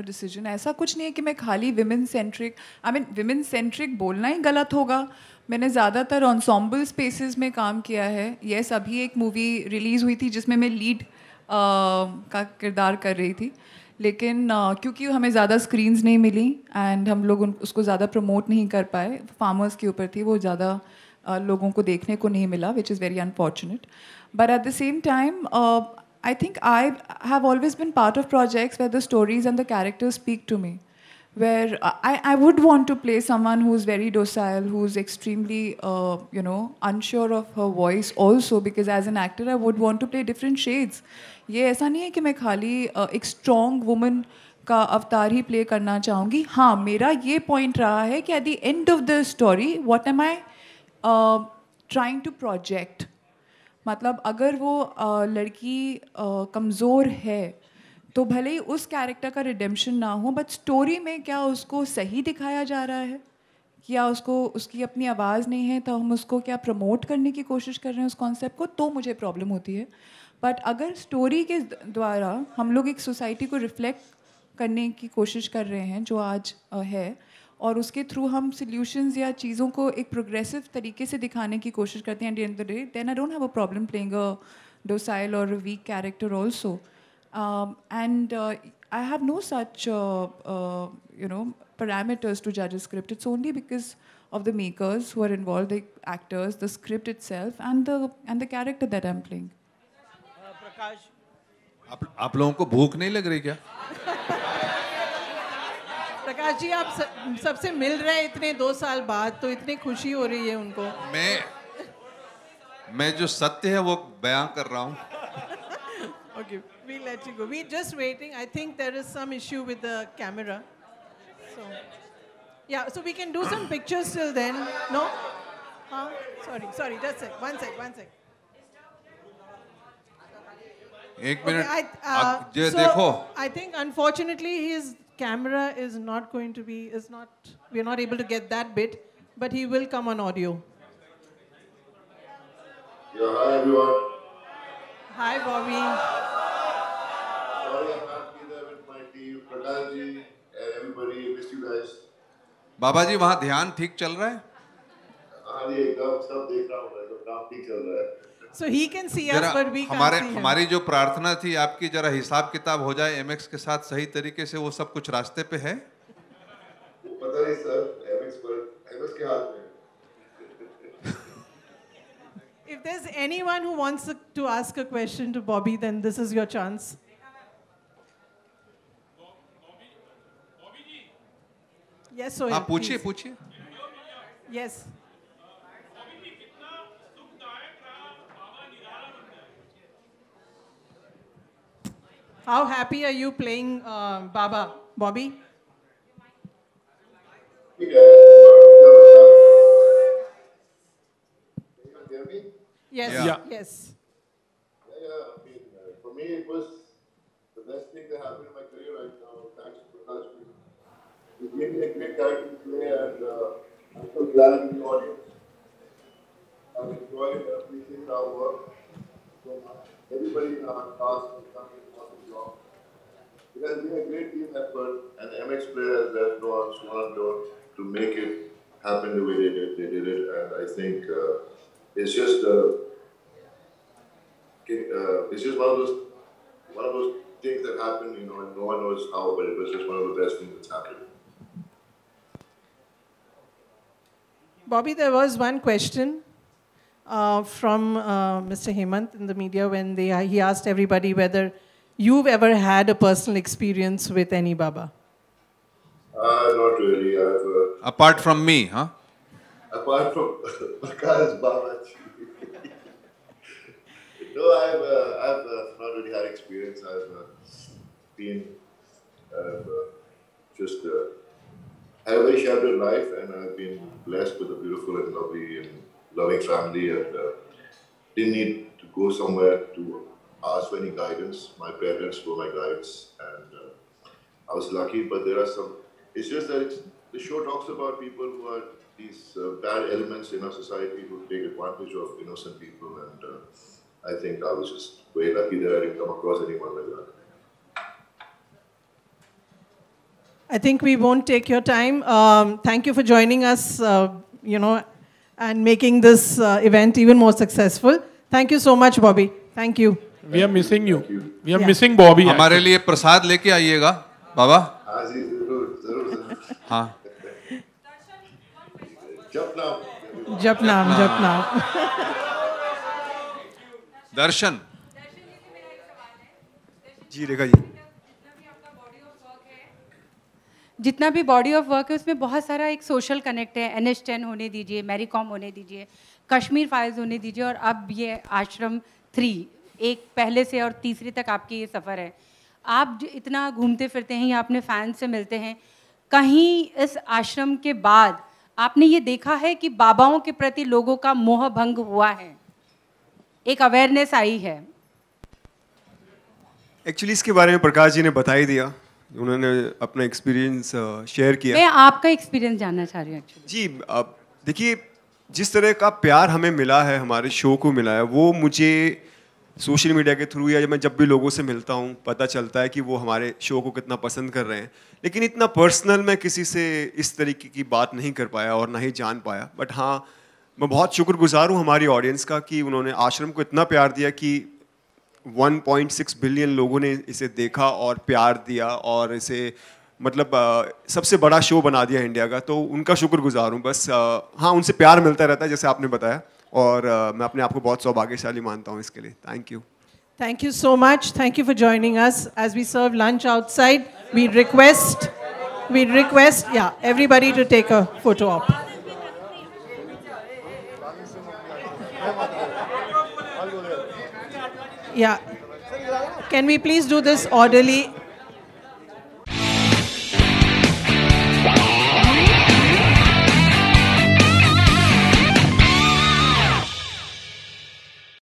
decision. ऐसा कुछ नहीं है कि मैं खाली women centric बोलना ही गलत होगा। मैंने ज़्यादातर ensemble spaces में काम किया है। Yes, अभी एक मूवी रिलीज़ हुई थी जिसमें मैं लीड का किरदार कर रही थी, लेकिन क्योंकि हमें ज़्यादा स्क्रीन्स नहीं मिली एंड हम लोग उसको ज़्यादा प्रमोट नहीं कर पाए, फार्मर्स के ऊपर थी, वो ज़्यादा लोगों को देखने को नहीं मिला, which is very unfortunate. But at the same time, I think I have always been part of projects where the stories and the characters speak to me, where I would want to play someone who's very docile, who's extremely, unsure of her voice also, because as an actor I would want to play different shades. ये ऐसा नहीं है कि मैं खाली एक strong woman का अवतार ही play करना चाहूँगी। हाँ, मेरा ये point रहा है कि at the end of the story, what am I trying to project? मतलब अगर वो लड़की कमज़ोर है तो भले ही उस कैरेक्टर का रिडेम्पशन ना हो, बट स्टोरी में क्या उसको सही दिखाया जा रहा है, या उसको उसकी अपनी आवाज़ नहीं है तो हम उसको क्या प्रमोट करने की कोशिश कर रहे हैं उस कॉन्सेप्ट को, तो मुझे प्रॉब्लम होती है। बट अगर स्टोरी के द्वारा हम लोग एक सोसाइटी को रिफ्लेक्ट करने की कोशिश कर रहे हैं जो आज है, और उसके थ्रू हम सॉल्यूशंस या चीज़ों को एक प्रोग्रेसिव तरीके से दिखाने की कोशिश करते हैं, at the end of the day, then I don't have a problem playing a docile or a weak character also. And I have no such, parameters to judge a script. It's only because of the makers who are involved, the actors, the script itself, and the character that I'm playing. आप लोगों को भूख नहीं लग रही क्या? प्रकाश जी आप सबसे मिल रहे हैं इतने 2 साल बाद, तो इतनी खुशी हो रही है उनको। मैं जो सत्य है वो बयां कर रहा हूँ। Okay, we'll let you go. We're just waiting. I think there is some issue with the camera. So, yeah, so we can do some pictures till then. No? Huh? Sorry, just a sec. One sec. एक मिनट, Okay, so देखो। I think unfortunately his camera is not going to be, we're not able to get that bit, but he will come on audio. Yeah, hi everyone. Hi Bobby. Sorry I can't be there with my team, Prakash ji and everybody. Miss you guys. बाबा जी वहाँ ध्यान ठीक चल रहा है? हाँ जी एकदम सब देख रहा हूँ मैं, तो काम ठीक चल रहा है। So he can see us, but we can't see him. हमारी जो प्रार्थना थी आपकी, जरा हिसाब किताब हो जाए MX के साथ सही तरीके से, वो सब कुछ रास्ते पे है? पता नहीं सर, MX के हाथ में। If there's anyone who wants to ask a question to Bobby, then this is your chance. Yes, Sohail. हाँ पूछिए. Yes. How happy are you playing Baba, Bobby? Yes. Yeah. Yes. Yeah. I mean, for me, it was the best thing that happened in my career right now. Thanks to Prakash. He gave me a great character to play, and I'm so glad in the audience. I've enjoyed and appreciated our work so much. Everybody in our cast has done an awesome job. It has been a great team effort, and the MX players left no stone unturned to make it happen the way they did. They did it, and I think it's just one of those things that happen, and no one knows how, but it was just one of the best things that's happened. Bobby, there was one question from Mr. Hemant in the media when he asked everybody whether you've ever had a personal experience with any Baba. Not really. Apart from me, huh? Apart from Prakash Baba. No, I've not really had experience. I've been just had a very sheltered life, and I've been blessed with a beautiful and lovely and loving family, and didn't need to go somewhere to ask for any guidance. My parents were my guides, and I was lucky. But there are some. It's just that the show talks about people who are these bad elements in our society who take advantage of innocent people, and I think I was just very lucky that I didn't come across anyone like that. I think we won't take your time. Thank you for joining us, and making this event even more successful. Thank you so much, Bobby. Thank you. We are missing you. We are missing Bobby. हमारे लिए प्रसाद लेके आइएगा, बाबा. हाँ जी, जरूर. हाँ. जप नाम. दर्शन. जी रेखा जी. जितना भी बॉडी ऑफ वर्क है उसमें बहुत सारा एक सोशल कनेक्ट है. NH10 होने दीजिए, मैरी कॉम होने दीजिए, कश्मीर फाइल्स होने दीजिए, और अब ये आश्रम 3, एक पहले से और तीसरे तक आपकी ये सफ़र है. आप जो इतना घूमते फिरते हैं या अपने फैंस से मिलते हैं, कहीं इस आश्रम के बाद आपने ये देखा है कि बाबाओं के प्रति लोगों का मोह भंग हुआ है, एक अवेयरनेस आई है? एक्चुअली इसके बारे में प्रकाश जी ने बता ही दिया. उन्होंने अपना एक्सपीरियंस शेयर किया. मैं आपका एक्सपीरियंस जानना चाह रही हूँ एक्चुअली. जी देखिए, जिस तरह का प्यार हमें मिला है, हमारे शो को मिला है, वो मुझे सोशल मीडिया के थ्रू या मैं जब भी लोगों से मिलता हूँ पता चलता है कि वो हमारे शो को कितना पसंद कर रहे हैं. लेकिन इतना पर्सनल मैं किसी से इस तरीके की बात नहीं कर पाया और ना ही जान पाया. बट हाँ, मैं बहुत शुक्रगुजार हूँ हमारी ऑडियंस का कि उन्होंने आश्रम को इतना प्यार दिया कि 1.6 बिलियन लोगों ने इसे देखा और प्यार दिया और इसे मतलब सबसे बड़ा शो बना दिया इंडिया का. तो उनका शुक्रगुजार हूँ. बस हाँ, उनसे प्यार मिलता रहता है जैसे आपने बताया, और मैं अपने आप को बहुत सौभाग्यशाली मानता हूँ इसके लिए. Thank you. Thank you so much. Thank you for joining us. As we serve lunch outside, we request we request, everybody to take a photo op. Yeah. Can we please do this orderly?